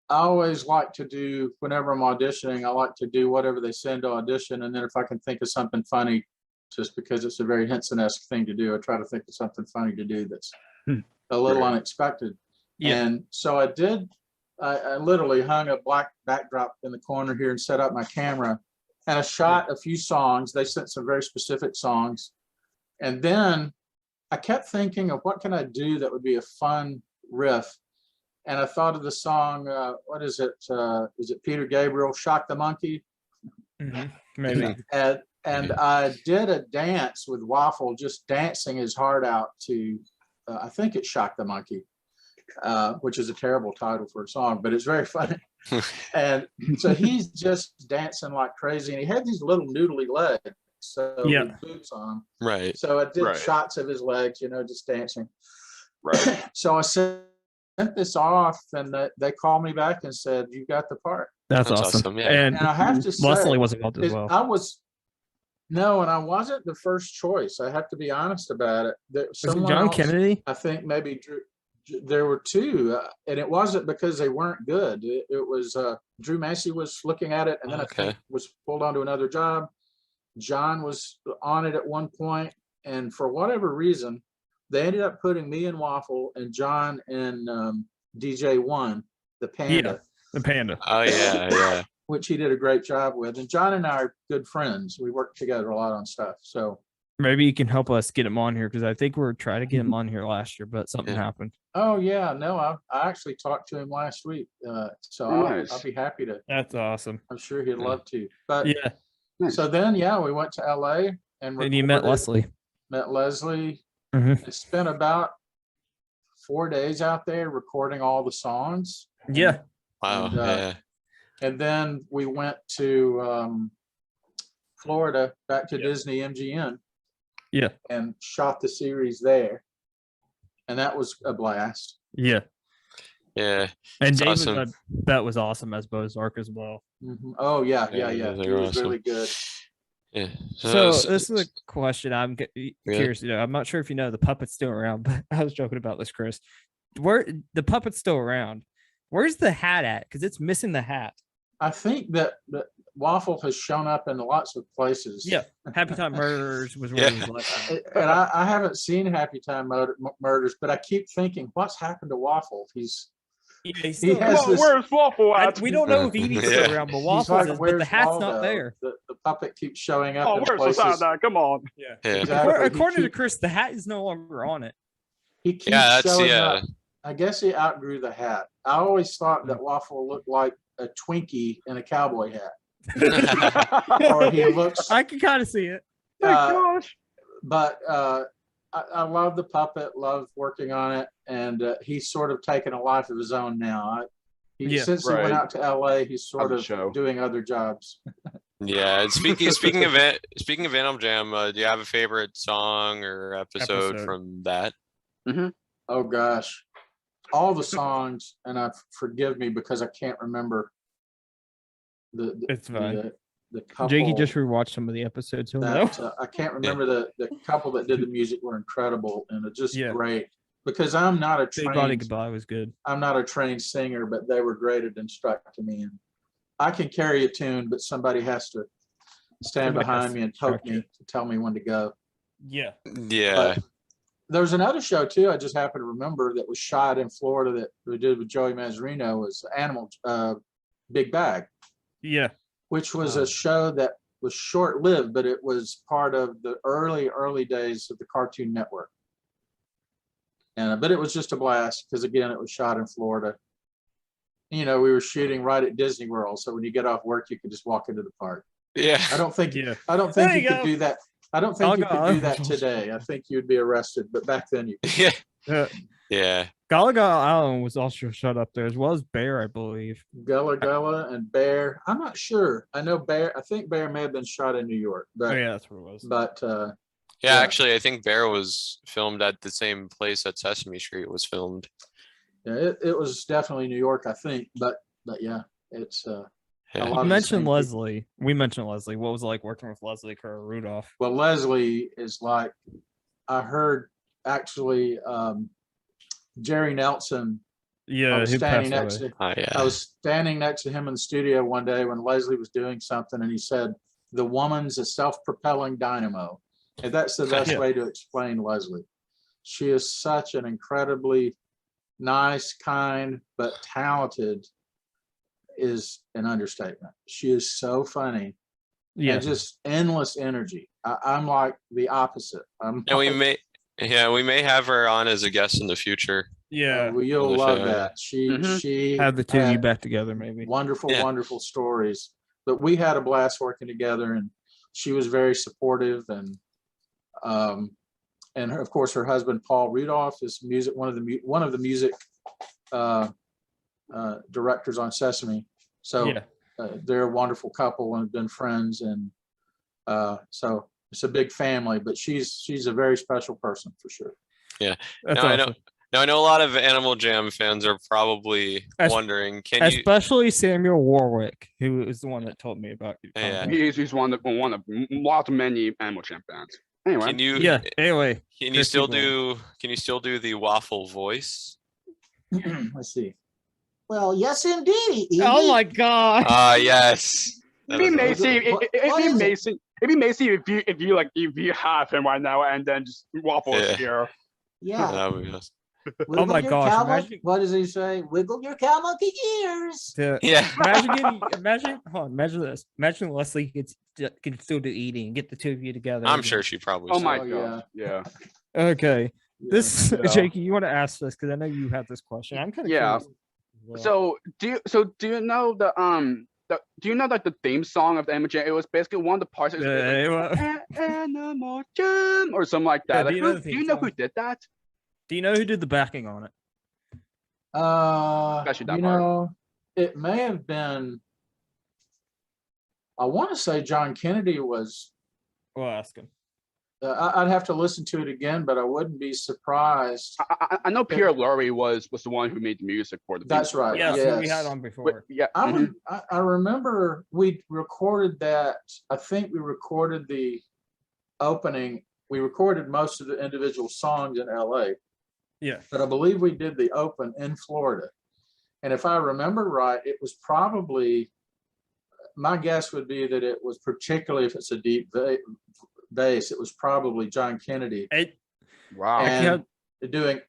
S4: I always like to do, whenever I'm auditioning, I like to do whatever they send to audition, and then if I can think of something funny, just because it's a very Henson-esque thing to do, I try to think of something funny to do that's a little unexpected. Yeah. And so I did. I literally hung a black backdrop in the corner here and set up my camera, and I shot a few songs. They sent some very specific songs, and then I kept thinking of what can I do that would be a fun riff. And I thought of the song, what is it? Is it Peter Gabriel, Shock the Monkey?
S2: Maybe.
S4: And I did a dance with Waffle, just dancing his heart out to, I think it's Shock the Monkey, which is a terrible title for a song, but it's very funny. And so he's just dancing like crazy, and he had these little noodly legs, with boots on them.
S3: Right.
S4: So I did shots of his legs, just dancing. Right. So I sent this off, and they called me back and said, "You got the part."
S2: That's awesome.
S3: Yeah.
S4: And I have to say,
S2: Leslie was involved as well.
S4: and I wasn't the first choice. I have to be honest about it.
S2: Was it John Kennedy?
S4: I think maybe there were two, and it wasn't because they weren't good. It was Drew Massey was looking at it, and then I think was pulled onto another job. John was on it at one point, and for whatever reason, they ended up putting me in Waffle and John in DJ1, the Panda.
S2: Yeah, the Panda.
S3: Oh, yeah.
S4: Which he did a great job with. And John and I are good friends. We work together a lot on stuff. So
S2: maybe you can help us get him on here, because I think we were trying to get him on here last year, but something happened.
S4: Oh, yeah. No, I actually talked to him last week. So I'll be happy to.
S2: That's awesome.
S4: I'm sure he'd love to. But so then, we went to LA and
S2: you met Leslie.
S4: Met Leslie. I spent about 4 days out there recording all the songs.
S2: Yeah.
S3: Wow.
S4: And then we went to Florida, back to Disney MGM.
S2: Yeah.
S4: And shot the series there. And that was a blast.
S2: Yeah.
S3: Yeah.
S2: And David, that was awesome as Bozark as well.
S4: Oh, yeah. It was really good.
S3: Yeah.
S2: So this is a question I'm curious. I'm not sure if you know, the puppet's still around, but I was joking about this, Chris. Where the puppet's still around? Where's the hat at? Because it's missing the hat.
S4: I think that Waffle has shown up in lots of places.
S2: Yeah, Happy Time Murders was where he was left.
S4: And I haven't seen Happy Time Murders, but I keep thinking, what's happened to Waffle?
S1: Where's Waffle at?
S2: We don't know if Edie's still around, but Waffle is, but the hat's not there.
S4: The puppet keeps showing up.
S1: Where's the side? Come on.
S2: Yeah. Exactly. According to Chris, the hat is no longer on it.
S4: He keeps showing up. I guess he outgrew the hat. I always thought that Waffle looked like a Twinkie in a cowboy hat. Or he looks.
S2: I can kind of see it.
S1: Gosh.
S4: But I love the puppet, love working on it, and he's sort of taken a life of his own now. Since he went out to LA, he's sort of doing other jobs.
S3: Yeah. Speaking of Animal Jam, do you have a favorite song or episode from that?
S4: Oh gosh, all the songs, and forgive me because I can't remember
S2: it's fine.
S4: The couple.
S2: Jakey just rewatched some of the episodes.
S4: I can't remember the couple that did the music were incredible, and it's just great. Because I'm not a trained. Big Body Goodbye was good. I'm not a trained singer, but they were great at instructing me. And I can carry a tune, but somebody has to stand behind me and poke me to tell me when to go.
S2: Yeah.
S3: Yeah.
S4: There's another show too. I just happen to remember that was shot in Florida that we did with Joey Mazzarino, was Animal Big Bag.
S2: Yeah.
S4: Which was a show that was short-lived, but it was part of the early days of the Cartoon Network. But it was just a blast because, again, it was shot in Florida. We were shooting right at Disney World, so when you get off work, you could just walk into the park.
S3: Yeah.
S4: I don't think you could do that. I don't think you could do that today. I think you'd be arrested, but back then you could.
S3: Yeah.
S2: Gullah Gullah Island was also shot up there, as well as Bear, I believe.
S4: Gullah Gullah and Bear. I'm not sure. I know Bear. I think Bear may have been shot in New York. But,
S2: yeah, that's what it was.
S4: But
S3: yeah, actually, I think Bear was filmed at the same place that Sesame Street was filmed.
S4: Yeah, it was definitely New York, I think. But yeah, it's.
S2: You mentioned Leslie. People. We mentioned Leslie. What was it like working with Leslie Kerr Rudolph?
S4: Well, Leslie is like, I heard actually Jerry Nelson.
S2: Yeah,
S4: I was standing next
S3: to
S4: him in the studio one day when Leslie was doing something, and he said, "The woman's a self-propelling dynamo." And that's the best way to explain Leslie. She is such an incredibly nice, kind, but talented is an understatement. She is so funny. And just endless energy. I'm like the opposite.
S3: We may have her on as a guest in the future.
S2: Yeah,
S4: well, you'll love that. She
S2: have the two of you back together, maybe.
S4: Wonderful stories. But we had a blast working together, and she was very supportive. And her, of course, her husband Paul Rudolph is one of the music directors on Sesame. So they're a wonderful couple and have been friends, and so it's a big family. But she's a very special person for sure.
S3: Yeah, I know a lot of Animal Jam fans are probably wondering,
S2: especially Samuel Warwick, who is the one that told me about you.
S1: Yeah, he's one of many Animal Jam fans. Anyway,
S3: can you still do the Waffle voice?
S4: Let's see.
S5: Well, yes, indeed.
S2: Oh my God!
S3: Yes.
S1: It'd be amazing. It'd be amazing if you have him right now and then just Waffle is here.
S5: Yeah.
S3: That would be awesome.
S2: Oh my gosh!
S4: What does he say?
S5: Wiggle your cow-monkey ears.
S2: Yeah. Imagine this. Imagine Leslie can still do eating and get the two of you together.
S3: I'm sure she probably.
S1: Oh my God! Yeah.
S2: Okay. Jakey, you want to ask this because I know you have this question. I'm kind of curious.
S1: So do you know the theme song of the Animal Jam? It was basically one of the parts. Animal Jam or something like that. Do you know who did that?
S2: Do you know who did the backing on it?
S4: It may have been. I want to say John Kennedy was.
S2: We'll ask him.
S4: I'd have to listen to it again, but I wouldn't be surprised.
S1: I know Pierre Lurie was the one who made the music for the.
S4: That's right.
S2: Yeah, yes. We had on before.
S4: I remember we recorded that. I think we recorded the opening. We recorded most of the individual songs in LA.
S2: Yeah.
S4: But I believe we did the open in Florida. And if I remember right, it was probably, my guess would be that it was, particularly if it's a deep bass, it was probably John Kennedy.
S1: Wow.
S4: And doing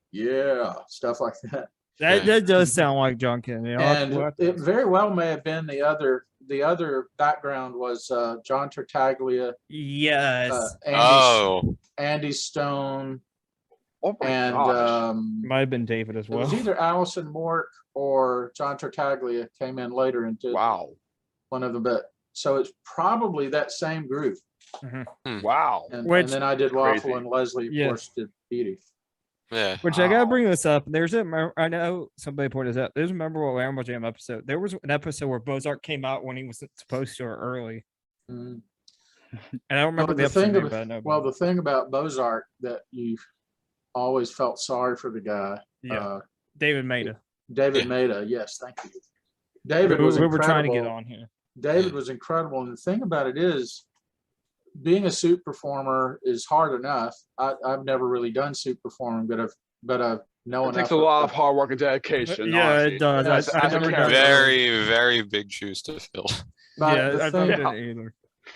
S4: stuff like that.
S2: That does sound like John Kennedy.
S4: And it very well may have been the other background was John Tartaglia.
S2: Yes.
S4: Andy Stone.
S1: And
S2: might have been David as well.
S4: It was either Allison Mork or John Tartaglia came in later and did one of them. But so it's probably that same group.
S2: Mm-hmm.
S1: Wow.
S4: And then I did Waffle and Leslie, of course, did Petey.
S3: Yeah.
S2: Which I gotta bring this up. I know somebody pointed this out. There's a memorable Animal Jam episode. There was an episode where Bozark came out when he was supposed to or early.
S4: Mm.
S2: And I don't remember the episode name, but I know.
S4: Well, the thing about Bozark that you always felt sorry for the guy.
S2: Yeah. David Maida.
S4: David Maida, yes, thank you. David was incredible.
S2: We were trying to get on here.
S4: David was incredible. And the thing about it is, being a suit performer is hard enough. I've never really done suit performing, but I've known
S1: it takes a lot of hard work and dedication.
S2: Yeah, it does.
S3: I very, very big shoes to fill.
S4: But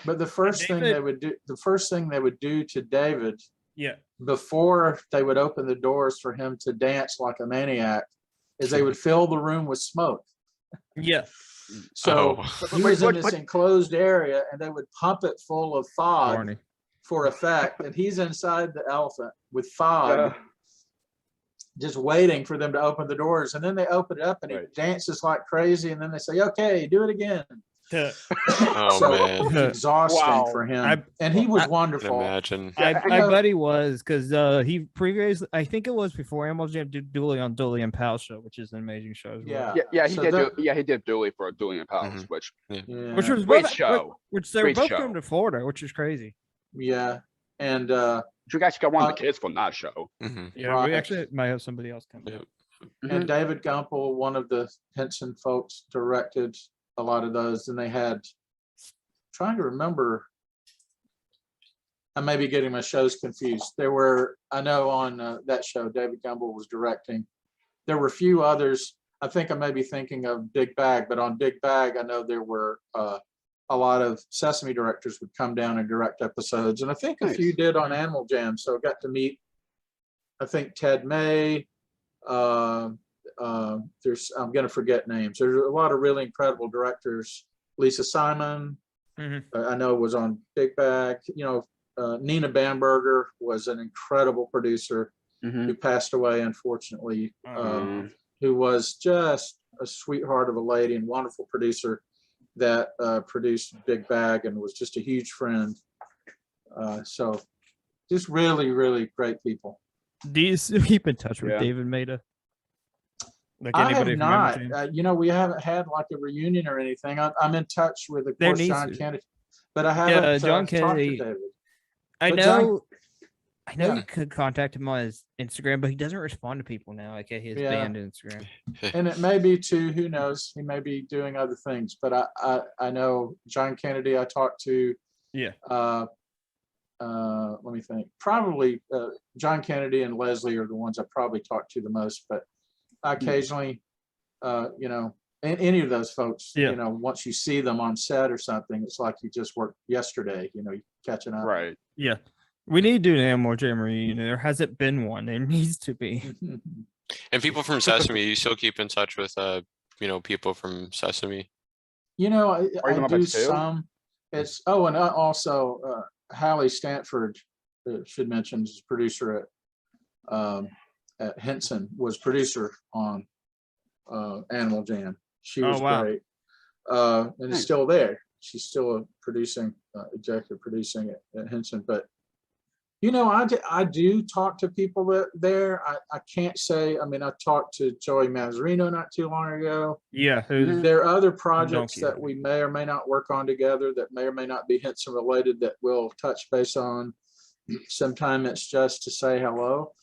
S2: But
S4: the first thing they would do to David,
S2: yeah,
S4: before they would open the doors for him to dance like a maniac, is they would fill the room with smoke.
S2: Yeah.
S4: So he was in this enclosed area, and they would pump it full of fog for effect, and he's inside the elephant with fog, just waiting for them to open the doors. And then they open it up, and he dances like crazy, and then they say, "Okay, do it again."
S3: Oh,
S4: so
S3: man.
S4: it's exhausting
S1: Wow.
S4: for him. And he was wonderful.
S3: Imagine.
S2: I bet he was, because he previously, I think it was before Animal Jam, did Dooley on Dooley and Pal Show, which is an amazing show as well.
S1: He did Dooley for Dooley and Pals, which
S2: was
S1: great show.
S2: Which they were both from to Florida, which is crazy.
S4: Yeah. And
S1: you guys got one of the kids from that show.
S2: Yeah,
S4: Right.
S2: we actually might have somebody else come.
S4: And David Gumpel, one of the Henson folks, directed a lot of those. And they had, trying to remember, I may be getting my shows confused. There were, I know on that show, David Gumbel was directing. There were a few others. I think I may be thinking of Big Bag, but on Big Bag, I know there were a lot of Sesame directors would come down and direct episodes. And I think a few did on Animal Jam. So I got to meet, I think, Ted May. I'm going to forget names. There's a lot of really incredible directors. Lisa Simon, I know, was on Big Bag. Nina Bamberger was an incredible producer who passed away, unfortunately, who was just a sweetheart of a lady and wonderful producer that produced Big Bag and was just a huge friend. So just really, really great people.
S2: Do you still keep in touch with David Maida? Like
S4: I have not. We haven't had like a reunion or anything. I'm in touch with, of course, John Kennedy, but I haven't
S2: John Kennedy.
S4: talked to David.
S2: I know you could contact him on his Instagram, but he doesn't respond to people now. Like his band Instagram.
S4: And it may be too, who knows? He may be doing other things, but I know John Kennedy I talked to. Yeah. Let me think. Probably John Kennedy and Leslie are the ones I probably talked to the most, but occasionally, any of those folks, once you see them on set or something, it's like you just worked yesterday, you're catching up.
S1: Right.
S2: Yeah. We need to do an Animal Jam reunion. There hasn't been one. There needs to be.
S3: And people from Sesame, you still keep in touch with, people from Sesame?
S4: I do some. It's, and also Hallie Stanford, should mention, is producer at Henson, was producer on Animal Jam. She was great. And is still there. She's still producing, executive producing at Henson. But, I do talk to people there. I can't say, I talked to Joey Mazzarino not too long ago.
S2: Yeah.
S4: There are other projects that we may or may not work on together that may or may not be Henson related that we'll touch base on. Sometimes it's just to say hello.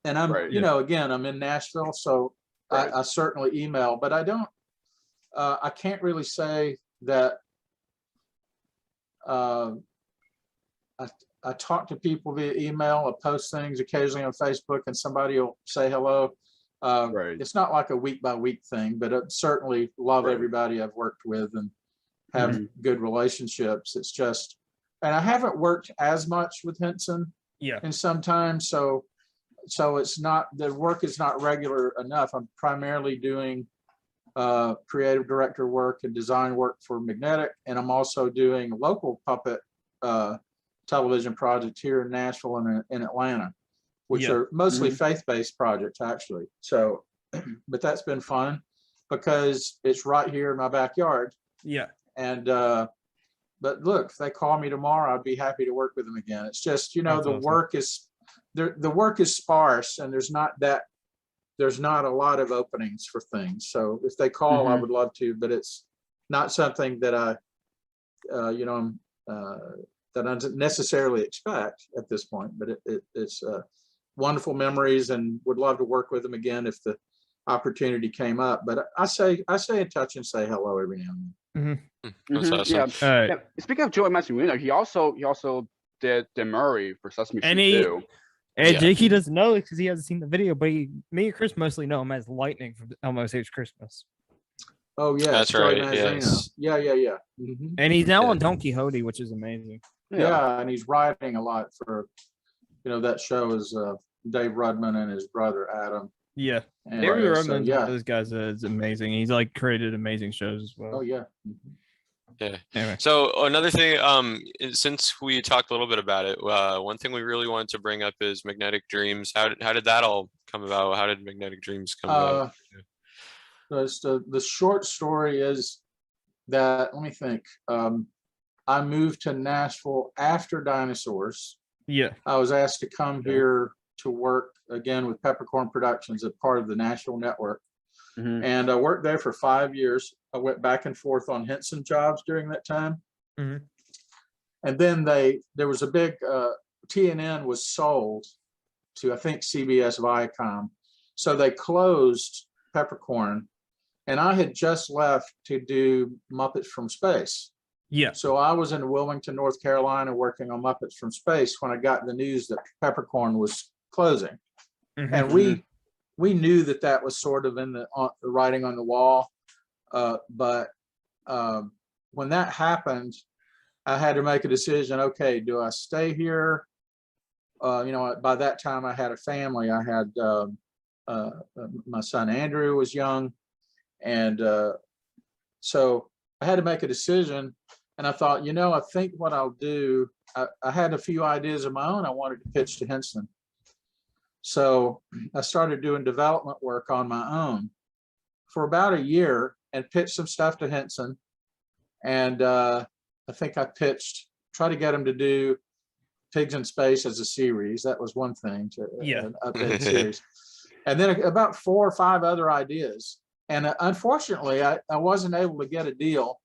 S4: And I'm, again, I'm in Nashville, so I certainly email, but I don't, I can't really say that I talk to people via email. I post things occasionally on Facebook and somebody will say hello. It's not like a week by week thing, but I certainly love everybody I've worked with and have good relationships. It's just, and I haven't worked as much with Henson in some time. So it's not, the work is not regular enough. I'm primarily doing creative director work and design work for Magnetic. And I'm also doing a local puppet television project here in Nashville and in Atlanta, which are mostly faith-based projects, actually. So, but that's been fun because it's right here in my backyard. Yeah. And, but look, if they call me tomorrow, I'd be happy to work with them again. It's just, the work is, the work is sparse and there's not a lot of openings for things. So if they call, I would love to, but it's not something that that I don't necessarily expect at this point, but it's wonderful memories and would love to work with them again if the opportunity came up. But I stay in touch and say hello every now and then.
S3: That's awesome.
S1: Yeah. Speaking of Joey Mazzarino, he also did Tim Murray for Sesame Street too.
S2: And Jakey doesn't know because he hasn't seen the video, but me and Chris mostly know him as Lightning from Elmo Saves Christmas.
S4: Oh yeah,
S3: that's right. Yes.
S4: Yeah.
S2: And he's now on Don Quixote, which is amazing.
S4: Yeah, and he's writing a lot for, that show is Dave Rudman and his brother Adam.
S2: Yeah, Dave Rudman, those guys is amazing. He's like created amazing shows as well.
S4: Oh yeah.
S3: Yeah.
S2: Anyway.
S3: So another thing, since we talked a little bit about it, one thing we really wanted to bring up is Magnetic Dreams. How did that all come about? How did Magnetic Dreams come about?
S4: The short story is that, let me think. I moved to Nashville after Dinosaurs.
S2: Yeah.
S4: I was asked to come here to work again with Peppercorn Productions, a part of the Nashville network. And I worked there for 5 years. I went back and forth on Henson jobs during that time. And then there was a big, TNN was sold to, I think, CBS Viacom. So they closed Peppercorn, and I had just left to do Muppets from Space.
S2: Yeah.
S4: So I was in Wilmington, North Carolina, working on Muppets from Space when I got the news that Peppercorn was closing. And we knew that was sort of in the writing on the wall. But when that happened, I had to make a decision. Okay, do I stay here? By that time I had a family. I had my son Andrew was young, and so I had to make a decision. And I thought, I think what I'll do, I had a few ideas of my own I wanted to pitch to Henson. So I started doing development work on my own for about a year and pitched some stuff to Henson. And I think I tried to get him to do Pigs in Space as a series. That was one thing, an updated series. And then about 4 or 5 other ideas. And unfortunately, I wasn't able to get a deal,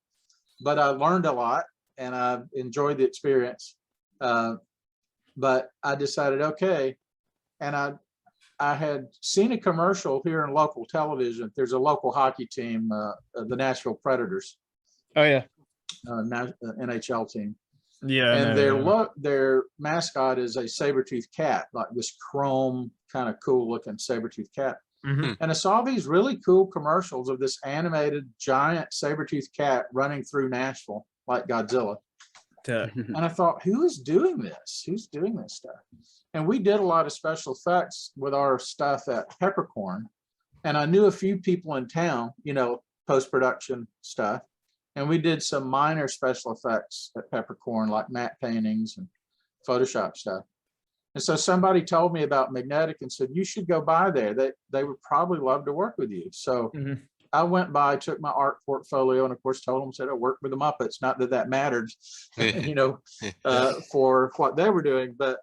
S4: but I learned a lot and I enjoyed the experience. But I decided, okay. And I had seen a commercial here in local television. There's a local hockey team, the Nashville Predators.
S2: Oh yeah.
S4: NHL team.
S2: Yeah.
S4: And their mascot is a saber-toothed cat, like this chrome kind of cool looking saber-toothed cat. And I saw these really cool commercials of this animated giant saber-toothed cat running through Nashville like Godzilla. And I thought, who is doing this? Who's doing this stuff? And we did a lot of special effects with our stuff at Peppercorn. And I knew a few people in town, post-production stuff. And we did some minor special effects at Peppercorn, like matte paintings and Photoshop stuff. And so somebody told me about Magnetic and said, you should go by there. They would probably love to work with you. So I went by, took my art portfolio, and of course told them, said I worked with the Muppets. Not that mattered, for what they were doing, but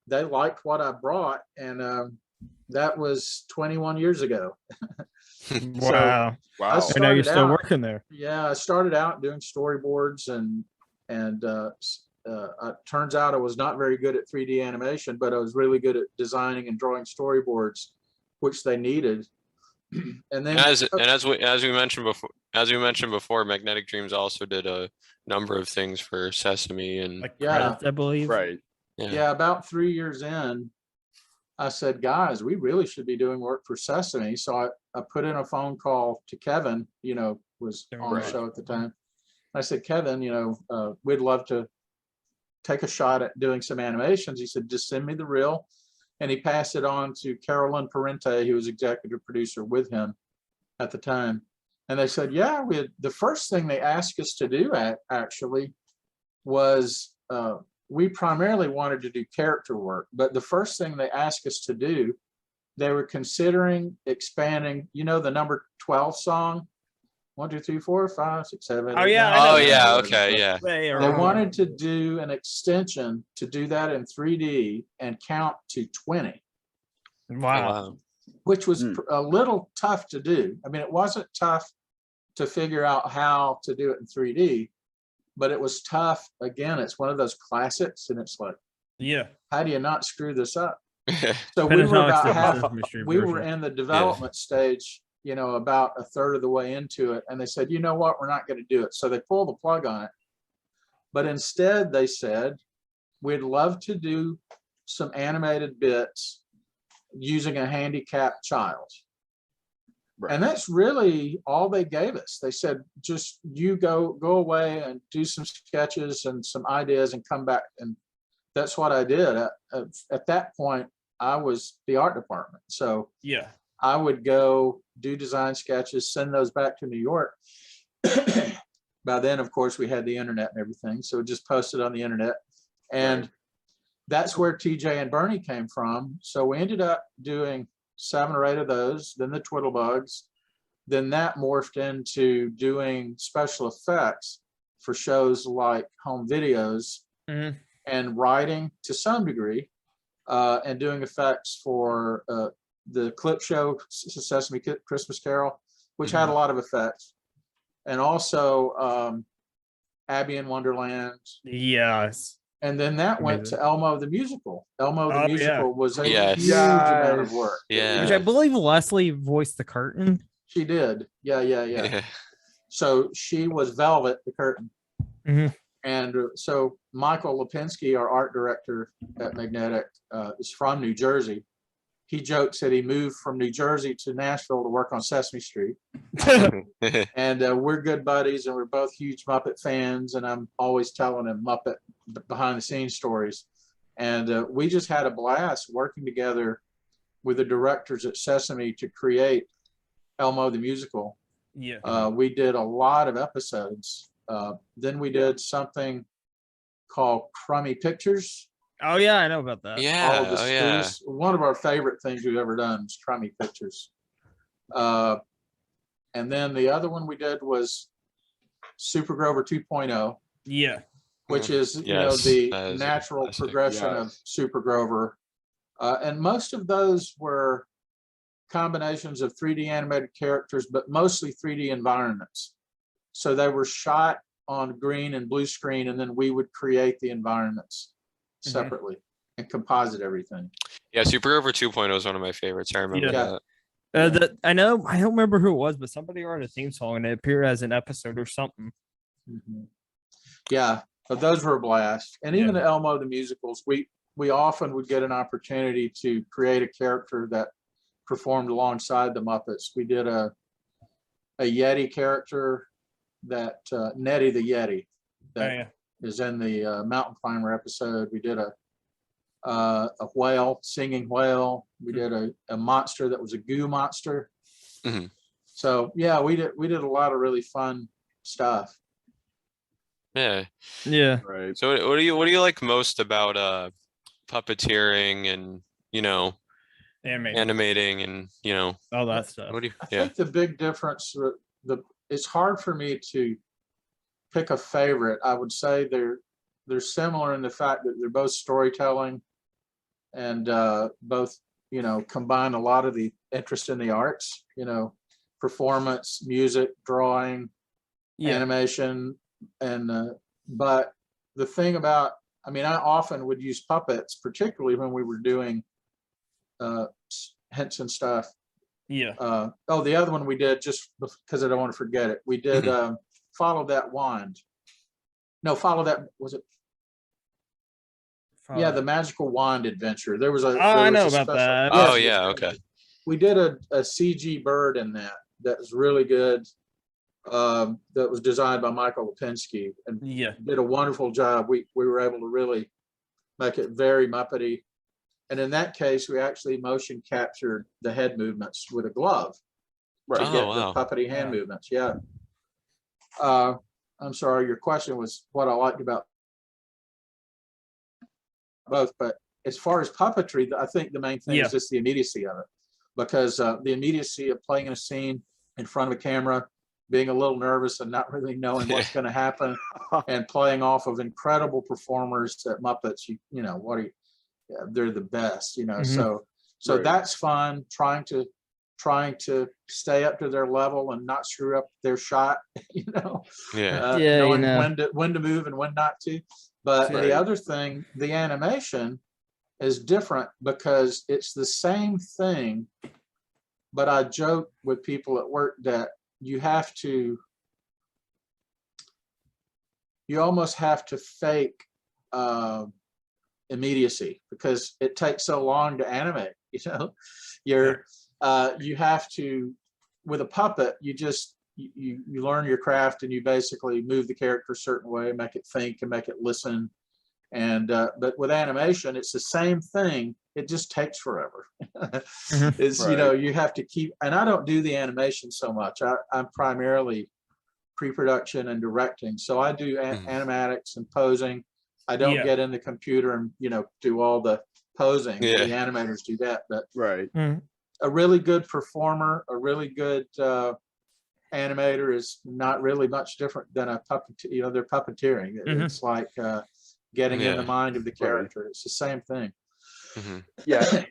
S4: they liked what I brought. And that was 21 years ago.
S2: Wow.
S1: Wow.
S2: I know you're still working there.
S4: Yeah, I started out doing storyboards and turns out I was not very good at 3D animation, but I was really good at designing and drawing storyboards, which they needed. And then,
S3: as we mentioned before, Magnetic Dreams also did a number of things for Sesame and
S2: credits, I believe.
S1: Right.
S4: Yeah, about 3 years in, I said, guys, we really should be doing work for Sesame. So I put in a phone call to Kevin, was on the show at the time. I said, Kevin, we'd love to take a shot at doing some animations. He said, just send me the reel. And he passed it on to Carolyn Parente, who was executive producer with him at the time. And they said, yeah, the first thing they asked us to do actually was, we primarily wanted to do character work, but the first thing they asked us to do, they were considering expanding, the number 12 song, 1, 2, 3, 4, 5, 6, 7.
S2: Oh yeah.
S4: 9,
S3: Oh yeah. Okay. Yeah.
S4: They wanted to do an extension to do that in 3D and count to 20.
S2: Wow.
S4: Which was a little tough to do. I mean, it wasn't tough to figure out how to do it in 3D, but it was tough. Again, it's one of those classics, and it's like, how do you not screw this up? So we were about we were in the development stage, about a third of the way into it, and they said, you know what, we're not going to do it. So they pulled the plug on it. But instead, they said, we'd love to do some animated bits using a handicapped child. Right. And that's really all they gave us. They said, just you go away and do some sketches and some ideas and come back. And that's what I did. At that point, I was the art department. So I would go do design sketches, send those back to New York. By then, of course, we had the internet and everything. So just posted on the internet. And that's where TJ and Bernie came from. So we ended up doing 7 or 8 of those, then the Twiddlebugs, then that morphed into doing special effects for shows like home videos and writing to some degree, and doing effects for the clip show Sesame Christmas Carol, which had a lot of effects, and also Abby in Wonderland.
S2: Yes.
S4: And then that went to Elmo the Musical. Elmo the Musical was a huge
S3: Yes.
S4: amount of work.
S3: Yeah.
S2: Which I believe Leslie voiced the curtain.
S4: She did. Yeah. So she was Velvet the curtain. And so Michael Lipinski, our art director at Magnetic, is from New Jersey. He jokes that he moved from New Jersey to Nashville to work on Sesame Street. And we're good buddies, and we're both huge Muppet fans, and I'm always telling him Muppet behind the scenes stories. And we just had a blast working together with the directors at Sesame to create Elmo the Musical.
S2: Yeah.
S4: We did a lot of episodes. Then we did something called Crummy Pictures.
S2: Oh yeah, I know about that.
S3: Yeah.
S4: It was one of our favorite things we've ever done is Crummy Pictures. And then the other one we did was Super Grover 2.0.
S2: Yeah.
S4: Which is the natural progression of Super Grover. And most of those were combinations of 3D animated characters, but mostly 3D environments. So they were shot on green and blue screen, and then we would create the environments separately and composite everything.
S3: Yeah, Super Grover 2.0 is one of my favorites. I remember that.
S2: I know, I don't remember who it was, but somebody wrote a theme song and it appeared as an episode or something.
S4: Yeah, but those were a blast. And even the Elmo the Musicals, we often would get an opportunity to create a character that performed alongside the Muppets. We did a Yeti character that Nettie the Yeti that is in the Mountain Climber episode. We did a whale, singing whale. We did a monster that was a goo monster. So yeah, we did a lot of really fun stuff.
S3: Yeah.
S1: Right.
S3: So what do you like most about puppeteering and animating and
S2: all that stuff?
S3: What do you?
S4: I think the big difference, it's hard for me to pick a favorite. I would say they're similar in the fact that they're both storytelling and both combine a lot of the interest in the arts, performance, music, drawing, animation, and but the thing about, I often would use puppets, particularly when we were doing Henson stuff. The other one we did, just because I don't want to forget it, we did Follow That Wand. No, Follow That, was it? The Magical Wand Adventure. There was a
S2: I know about that.
S3: Oh yeah, okay.
S4: We did a CG bird in that was really good. That was designed by Michael Lipinski and did a wonderful job. We were able to really make it very Muppety. And in that case, we actually motion captured the head movements with a glove to get the puppety hand movements. Yeah. I'm sorry, your question was what I liked about both, but as far as puppetry, I think the main thing is just the immediacy of it, because the immediacy of playing in a scene in front of a camera, being a little nervous and not really knowing what's going to happen, and playing off of incredible performers at Muppets. They're the best, So that's fun. Trying to stay up to their level and not screw up their shot, knowing when to move and when not to. But the other thing, the animation is different because it's the same thing. But I joke with people at work that you almost have to fake immediacy because it takes so long to animate. You have to, with a puppet, you learn your craft and you basically move the character a certain way, make it think and make it listen. And but with animation, it's the same thing. It just takes forever. You have to keep, and I don't do the animation so much. I'm primarily pre-production and directing. So I do animatics and posing. I don't get in the computer and do all the posing. The animators do that. But a really good performer, a really good animator is not really much different than a puppet. They're puppeteering. It's like getting in the mind of the character. It's the same thing.
S1: Yeah.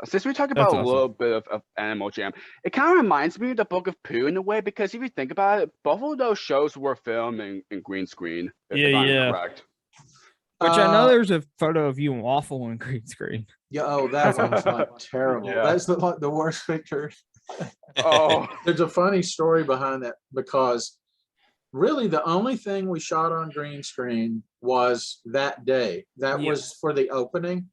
S1: Since we talk about a little bit of Animal Jam, it kind of reminds me of the Book of Pooh in a way, because if you think about it, both of those shows were filmed in green screen. If I'm correct.
S2: Which I know there's a photo of you and Waffle on green screen.
S4: Yeah. Oh, that was like terrible.
S1: Yeah.
S4: That's the worst picture.
S1: Oh,
S4: there's a funny story behind that, because really the only thing we shot on green screen was that day. That was for the opening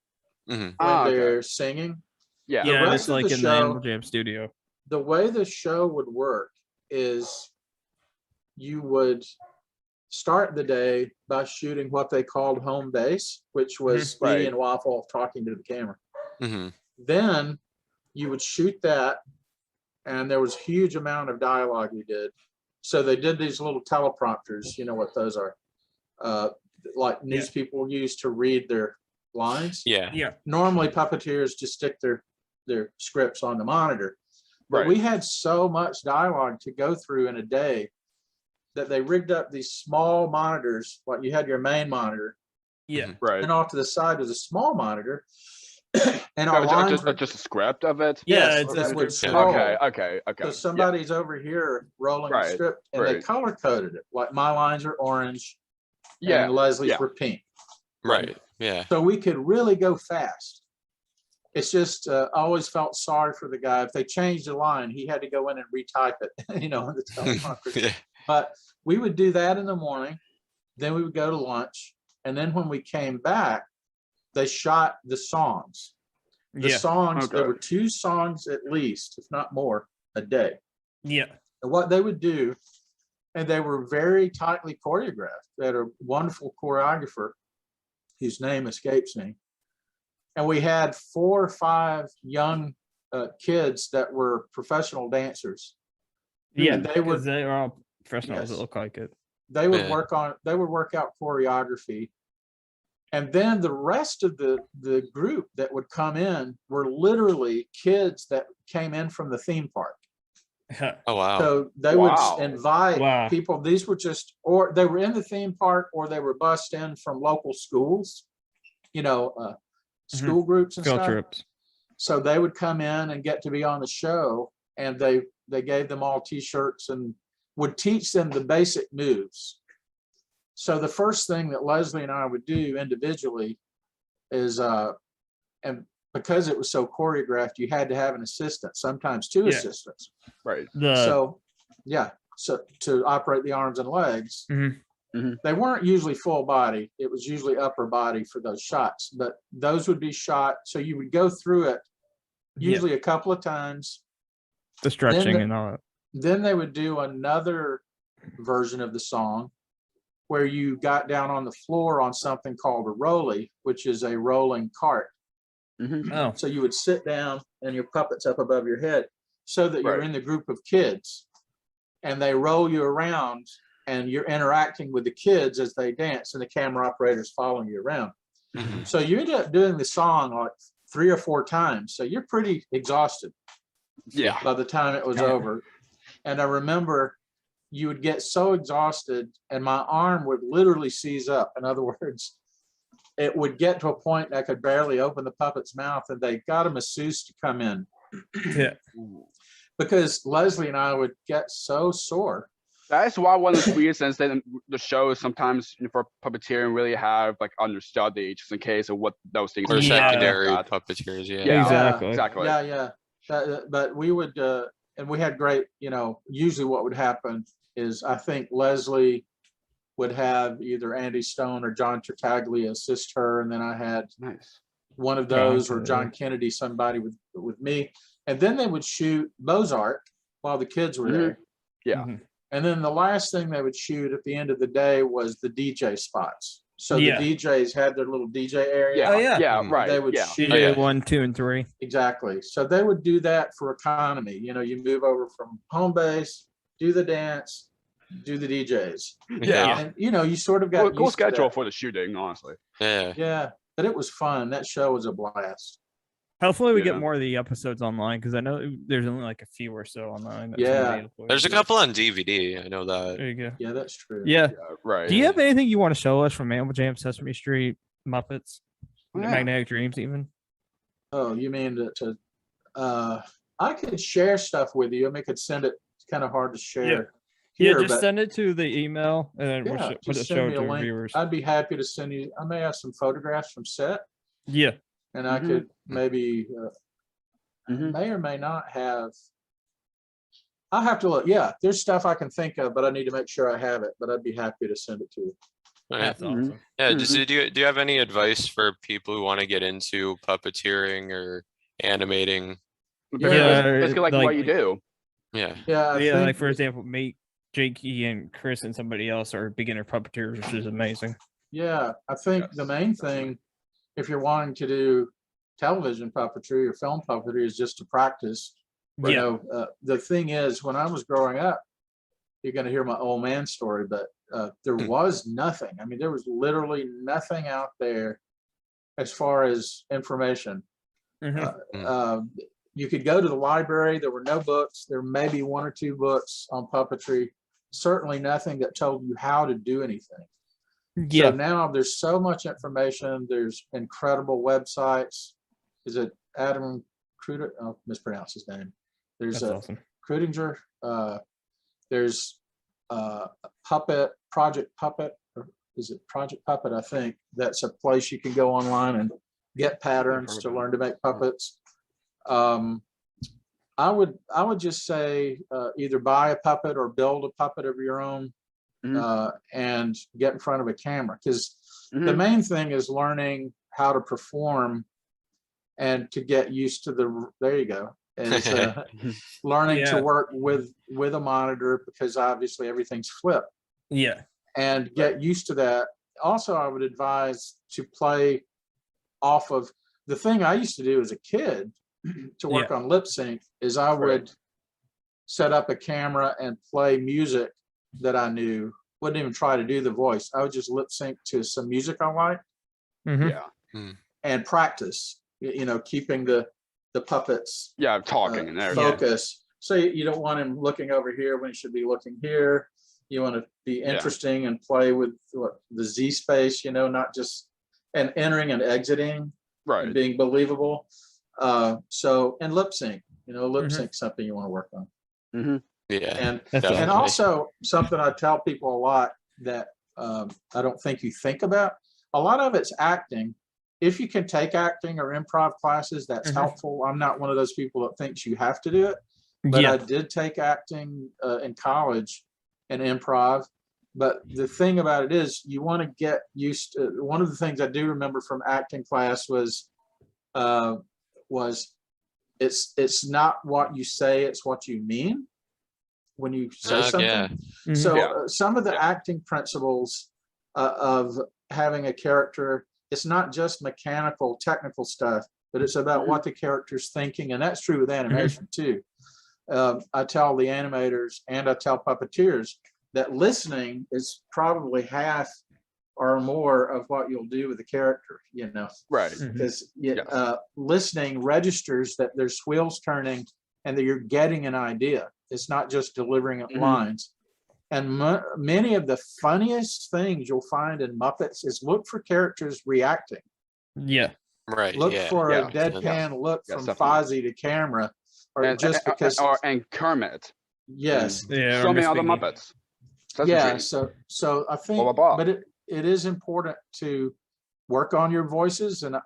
S4: when they're singing.
S1: Yeah.
S2: Yeah, it's like in the Animal Jam studio.
S4: The way the show would work is you would start the day by shooting what they called home base, which was Speedy and Waffle talking to the camera. Then you would shoot that, and there was a huge amount of dialogue we did. So they did these little teleprompters, you know what those are, like news people use to read their lines.
S2: Yeah.
S4: Normally puppeteers just stick their scripts on the monitor. But we had so much dialogue to go through in a day that they rigged up these small monitors, like you had your main monitor.
S2: Yeah.
S1: Right.
S4: And off to the side was a small monitor. And our lines
S1: just a script of it.
S4: Yes, that would scroll.
S1: Okay.
S4: So somebody's over here rolling the script, and they color coded it. Like my lines are orange, and Leslie's were pink.
S3: Right. Yeah.
S4: So we could really go fast. It's just I always felt sorry for the guy. If they changed the line, he had to go in and retype it, in the teleprompter. But we would do that in the morning. Then we would go to lunch, and then when we came back, they shot the songs. The songs, there were 2 songs at least, if not more, a day.
S2: Yeah.
S4: And what they would do, and they were very tightly choreographed. They had a wonderful choreographer whose name escapes me. And we had 4 or 5 young kids that were professional dancers.
S2: Yeah, they were all professionals that look like it.
S4: They would work out choreography. And then the rest of the group that would come in were literally kids that came in from the theme park.
S3: Oh, wow.
S4: So they would invite people. These were just, or they were in the theme park, or they were bussed in from local schools, school groups and stuff. Trips. So they would come in and get to be on the show, and they gave them all T-shirts and would teach them the basic moves. So the first thing that Leslie and I would do individually is, and because it was so choreographed, you had to have an assistant, sometimes 2 assistants.
S1: Right.
S4: So to operate the arms and legs, they weren't usually full body. It was usually upper body for those shots, but those would be shot. So you would go through it usually a couple of times.
S2: The stretching and all that.
S4: Then they would do another version of the song where you got down on the floor on something called a rolly, which is a rolling cart. So you would sit down and your puppet's up above your head so that you're in the group of kids, and they roll you around and you're interacting with the kids as they dance, and the camera operator's following you around. So you end up doing the song like 3 or 4 times. So you're pretty exhausted by the time it was over. And I remember you would get so exhausted and my arm would literally seize up. In other words, it would get to a point I could barely open the puppet's mouth, and they got a masseuse to come in. Because Leslie and I would get so sore.
S1: That's why one of the reasons that the shows sometimes for puppeteering really have like understudy, just in case of what those things
S3: or secondary puppeteers.
S1: Exactly.
S4: But we would, and we had great, usually what would happen is I think Leslie would have either Andy Stone or John Tartaglia assist her, and then I had one of those, or John Kennedy, somebody with me, and then they would shoot Mozart while the kids were there. And then the last thing they would shoot at the end of the day was the DJ spots. So the DJs had their little DJ area. They would shoot
S2: 1, 2, and 3.
S4: Exactly. So they would do that for economy. You move over from home base, do the dance, do the DJs. And you sort of got
S1: cool schedule for the shooting, honestly.
S4: But it was fun. That show was a blast.
S2: Hopefully we get more of the episodes online, because I know there's only like a few or so online.
S3: There's a couple on DVD. I know that.
S2: There you go.
S4: Yeah, that's true.
S2: Yeah.
S1: Right.
S2: Do you have anything you want to show us from Animal Jam, Sesame Street, Muppets, Magnetic Dreams, even?
S4: Oh, you mean I could share stuff with you. I mean, I could send it. It's kind of hard to share.
S2: Here, just send it to the email, and then we'll put it show
S4: me
S2: to
S4: a link.
S2: viewers.
S4: I'd be happy to send you. I may have some photographs from set.
S2: Yeah.
S4: And I could maybe may or may not have. I'll have to look. Yeah, there's stuff I can think of, but I need to make sure I have it. But I'd be happy to send it to you.
S2: That's awesome.
S3: Yeah. Do you have any advice for people who want to get into puppeteering or animating?
S1: It's like what you do.
S3: Yeah.
S4: Yeah.
S2: Like for example, Jakey and Chris and somebody else are beginner puppeteers, which is amazing.
S4: Yeah, I think the main thing, if you're wanting to do television puppetry or film puppetry, is just to practice. You know, the thing is, when I was growing up, you're going to hear my old man story, but there was nothing. I mean, there was literally nothing out there as far as information. You could go to the library. There were no books. There may be one or two books on puppetry. Certainly nothing that told you how to do anything. So now there's so much information. There's incredible websites. Is it Adam Kruder? I'll mispronounce his name. There's
S2: awesome.
S4: Krudinger. There's Project Puppet, or is it Project Puppet? I think that's a place you can go online and get patterns to learn to make puppets. I would just say either buy a puppet or build a puppet of your own and get in front of a camera, because the main thing is learning how to perform and to get used to there you go. Is learning to work with a monitor, because obviously everything's flipped. And get used to that. Also, I would advise to play off of the thing I used to do as a kid to work on lip sync is I would set up a camera and play music that I knew. Wouldn't even try to do the voice. I would just lip sync to some music I liked. And practice, you know, keeping the puppets
S1: talking in there
S4: focus. So you don't want him looking over here when he should be looking here. You want to be interesting and play with the Z space, you know, not just and entering and exiting, and being believable. And lip sync, you know, lip sync something you want to work on. And also something I tell people a lot that I don't think you think about. A lot of it's acting. If you can take acting or improv classes, that's helpful. I'm not one of those people that thinks you have to do it, but I did take acting in college and improv. But the thing about it is you want to get used to, one of the things I do remember from acting class was it's not what you say, it's what you mean when you say something. So some of the acting principles of having a character, it's not just mechanical, technical stuff, but it's about what the character's thinking. And that's true with animation too. I tell the animators and I tell puppeteers that listening is probably half or more of what you'll do with the character, you know. Because listening registers that there's wheels turning and that you're getting an idea. It's not just delivering lines. And many of the funniest things you'll find in Muppets is look for characters reacting. Look for a deadpan look from Fozzie to camera, or
S1: and,
S4: just because.
S1: And Kermit.
S4: Yes.
S1: So many other Muppets.
S4: So I think, but it is important to work on your voices, and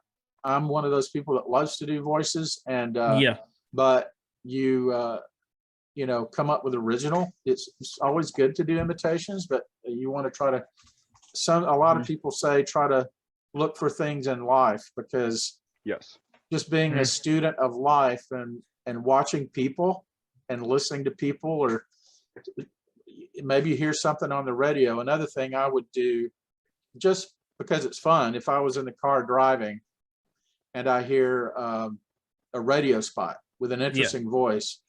S4: I'm one of those people that loves to do voices, and but you know, come up with original. It's always good to do imitations, but you want to try to. A lot of people say try to look for things in life, because just being a student of life and watching people and listening to people, or maybe you hear something on the radio. Another thing I would do, just because it's fun, if I was in the car driving and I hear a radio spot with an interesting voice,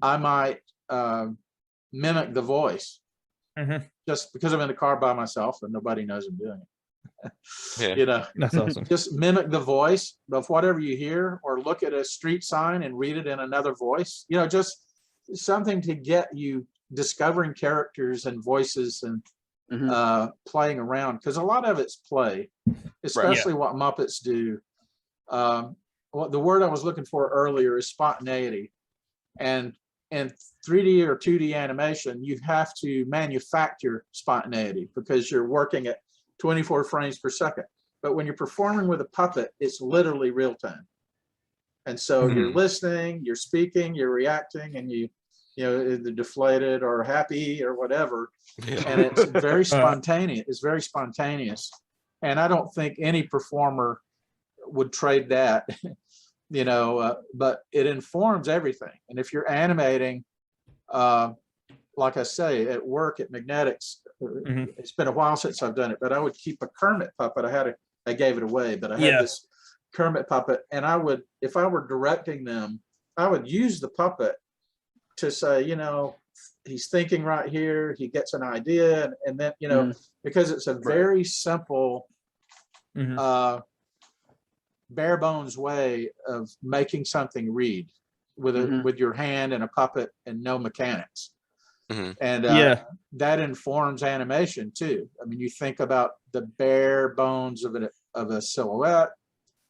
S4: I might mimic the voice just because I'm in the car by myself and nobody knows I'm doing it.
S2: That's awesome.
S4: Just mimic the voice of whatever you hear, or look at a street sign and read it in another voice. Just something to get you discovering characters and voices and playing around, because a lot of it's play, especially what Muppets do. What the word I was looking for earlier is spontaneity, and in 3D or 2D animation, you have to manufacture spontaneity because you're working at 24 frames per second. But when you're performing with a puppet, it's literally real time, and so you're listening, you're speaking, you're reacting, and you either deflated or happy or whatever. And it's very spontaneous. It's very spontaneous. And I don't think any performer would trade that, but it informs everything. And if you're animating, like I say, at work at Magnetics, it's been a while since I've done it, but I would keep a Kermit puppet. I gave it away, but I had this Kermit puppet, and I would, if I were directing them, I would use the puppet to say, he's thinking right here, he gets an idea, and then, because it's a very simple, bare bones way of making something read with your hand and a puppet and no mechanics. And that informs animation too. I mean, you think about the bare bones of a silhouette,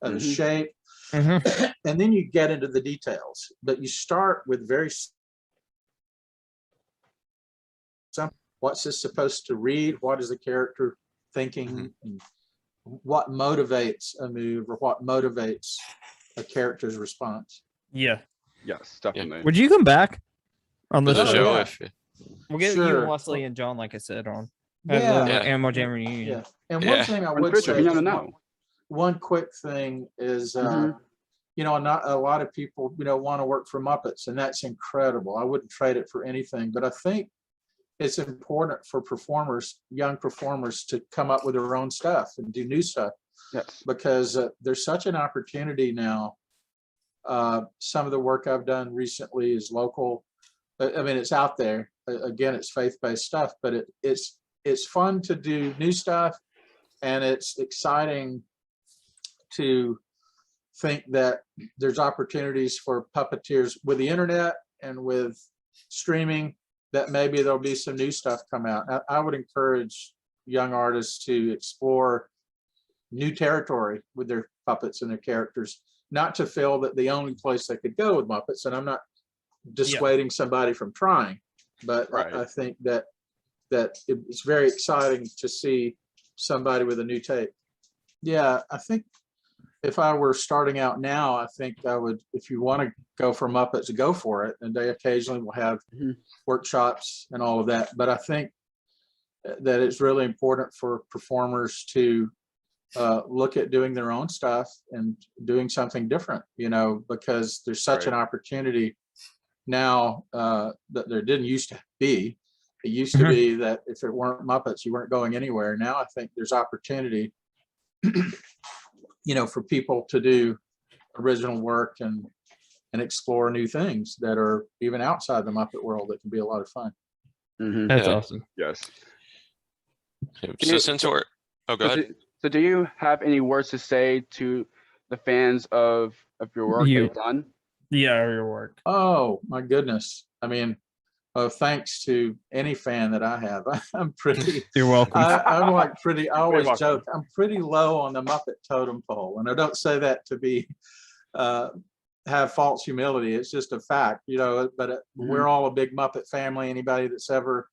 S4: of a shape, and then you get into the details. But you start with very simple. What's this supposed to read? What is the character thinking? And what motivates a move, or what motivates a character's response?
S2: Yeah.
S1: Yes, definitely.
S2: Would you come back on the show? We'll get you and Leslie and John, like I said, on. Animal Jam reunion.
S4: Yeah. And one thing I would say, one quick thing is, not a lot of people, want to work for Muppets, and that's incredible. I wouldn't trade it for anything, but I think it's important for performers, young performers, to come up with their own stuff and do new stuff.
S1: Yes.
S4: Because there's such an opportunity now. Some of the work I've done recently is local. I mean, it's out there. Again, it's faith-based stuff, but it's fun to do new stuff, and it's exciting to think that there's opportunities for puppeteers with the internet and with streaming, that maybe there'll be some new stuff come out. I would encourage young artists to explore new territory with their puppets and their characters, not to feel that the only place they could go with Muppets, and I'm not dissuading somebody from trying, but I think that it's very exciting to see somebody with a new take. Yeah, I think if I were starting out now, I think I would, if you want to go for Muppets, go for it. And they occasionally will have workshops and all of that. But I think that it's really important for performers to look at doing their own stuff and doing something different, because there's such an opportunity now that there didn't used to be. It used to be that if it weren't Muppets, you weren't going anywhere. Now I think there's opportunity for people to do original work and explore new things that are even outside the Muppet world that can be a lot of fun.
S2: That's awesome.
S1: Yes.
S3: So since we're, go ahead.
S1: So do you have any words to say to the fans of your work you've done?
S2: Yeah, your work.
S4: Oh my goodness. I mean, thanks to any fan that I have. I'm pretty.
S2: You're welcome.
S4: I'm like pretty. I always joke. I'm pretty low on the Muppet totem pole, and I don't say that to be have false humility. It's just a fact, But we're all a big Muppet family. Anybody that's ever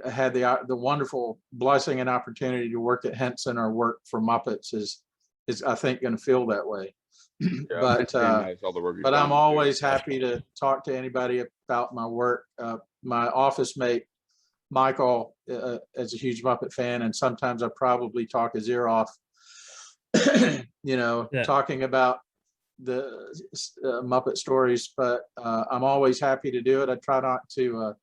S4: had the wonderful blessing and opportunity to work at Henson or work for Muppets is I think going to feel that way. But I'm always happy to talk to anybody about my work. My office mate Michael is a huge Muppet fan, and sometimes I probably talk his ear off, talking about the Muppet stories. But I'm always happy to do it. I try not to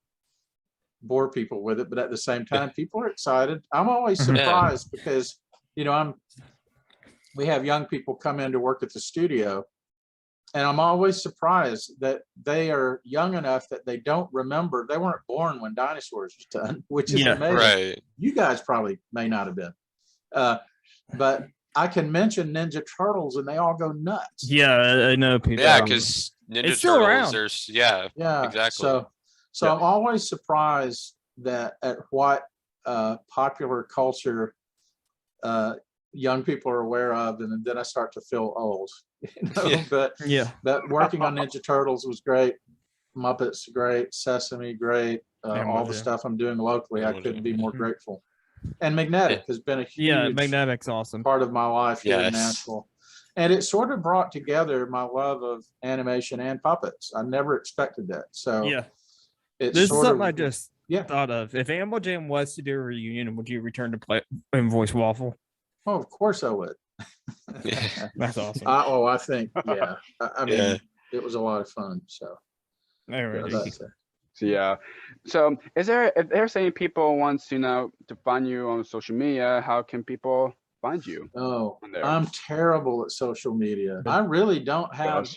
S4: bore people with it, but at the same time, people are excited. I'm always surprised because we have young people come in to work at the studio, and I'm always surprised that they are young enough that they don't remember. They weren't born when Dinosaurs was done, which is amazing.
S3: Right.
S4: You guys probably may not have been. but I can mention Ninja Turtles and they all go nuts.
S2: Yeah, I know people.
S3: Yeah, because Ninja Turtles, there's
S4: yeah,
S3: exactly.
S4: So I'm always surprised that at what popular culture young people are aware of, and then I start to feel old. But working on Ninja Turtles was great. Muppets great, Sesame great, all the stuff I'm doing locally. I couldn't be more grateful. And Magnetic has been a huge
S2: Magnetic's awesome
S4: part of my life here in Nashville. And it sort of brought together my love of animation and puppets. I never expected that. So
S2: this is something I just thought of. If Animal Jam was to do a reunion, would you return to play and voice Waffle?
S4: Oh, of course I would.
S2: That's awesome.
S4: I think, I mean, it was a lot of fun. So,
S1: So if there's any people wants to find you on social media, how can people find you?
S4: Oh, I'm terrible at social media. I really don't have.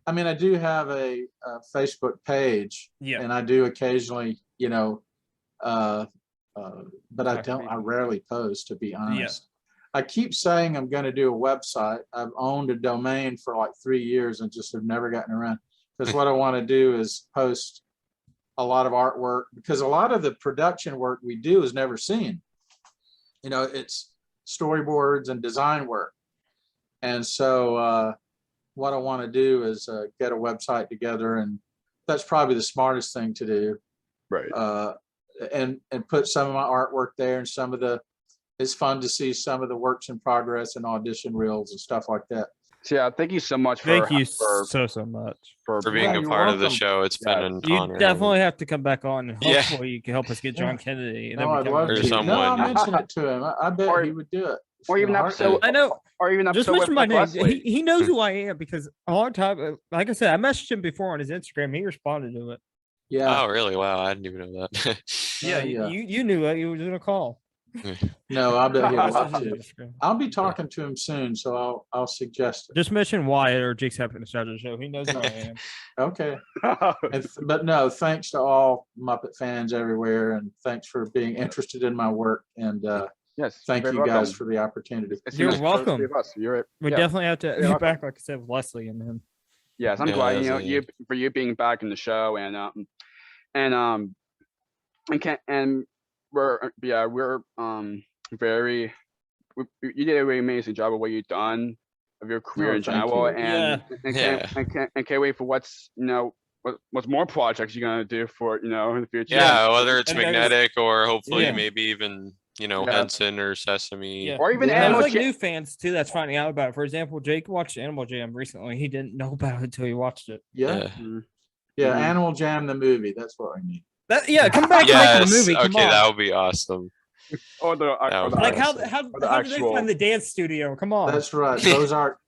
S4: I mean, I do have a Facebook page, and I do occasionally, but I rarely post, to be honest. I keep saying I'm going to do a website. I've owned a domain for like 3 years and just have never gotten around, because what I want to do is post a lot of artwork, because a lot of the production work we do is never seen. It's storyboards and design work. And so what I want to do is get a website together, and that's probably the smartest thing to do.
S1: Right.
S4: And put some of my artwork there, and it's fun to see some of the works in progress and audition reels and stuff like that.
S1: So thank you so much.
S2: Thank you so much
S3: for being a part of the show. It's been an honor.
S2: You definitely have to come back on, and hopefully you can help us get John Kennedy.
S4: No, I'd love to. No, I'll mention it to him. I bet he would do it.
S1: Or even episode.
S2: I know.
S1: Or even
S2: just mention my name. He knows who I am, because a long time, like I said, I messaged him before on his Instagram. He responded to it.
S3: Yeah. Oh, really? Wow, I didn't even know that.
S2: You knew it. You were going to call.
S4: No, I bet he would too. I'll be talking to him soon, so I'll suggest it.
S2: Just mention Wyatt or Jake's Happy Nostalgia Show. He knows who I am.
S4: Okay. But no, thanks to all Muppet fans everywhere, and thanks for being interested in my work. And thank you guys for the opportunity.
S2: You're welcome. We definitely have to be back, like I said, with Leslie and him.
S1: Yes, I'm glad you being back in the show, we're you did a really amazing job of what you've done of your career in general, and can't wait for what's more projects you're gonna do for in the future.
S3: Whether it's Magnetic or hopefully maybe even Henson or Sesame,
S1: or even
S2: Animal Jam. New fans too that's finding out about it. For example, Jake watched Animal Jam recently. He didn't know about it until he watched it.
S4: Animal Jam the movie. That's what I need.
S2: Come back and make the movie.
S3: Okay, that would be awesome.
S1: How
S2: did they find the dance studio? Come on.
S4: That's right.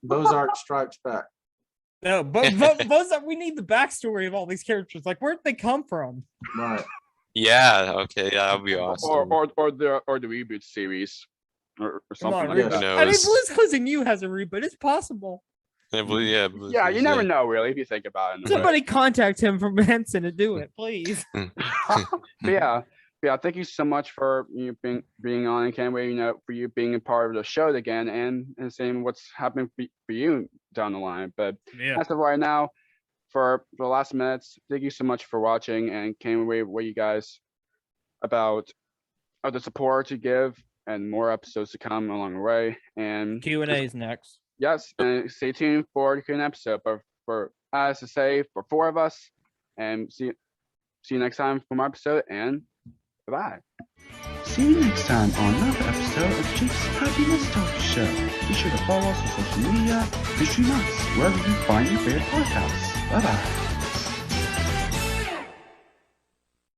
S4: Bozark Strikes Back.
S2: No, but we need the backstory of all these characters. Like, where'd they come from?
S4: Right.
S3: Yeah. Okay. Yeah, that would be awesome.
S1: Or the reboot series, or something like that.
S2: I mean, Blue's Clues and You has a reboot. It's possible.
S3: You
S1: never know, really, if you think about it.
S2: Somebody contact him from Henson to do it, please.
S1: Thank you so much for being on, and can't wait, for you being a part of the show again, and seeing what's happening for you down the line. But as of right now, for the last minutes, thank you so much for watching, and can't wait what you guys about the support to give, and more episodes to come along the way. And
S2: Q&A is next.
S1: Yes, and stay tuned for the Q&A episode. But for us to say, for 4 of us, and see you next time for my episode, and bye-bye. See you next time on another episode of Jake's Happy Nostalgia Show. Be sure to follow us on social media and stream us wherever you find your favorite podcasts. Bye-bye.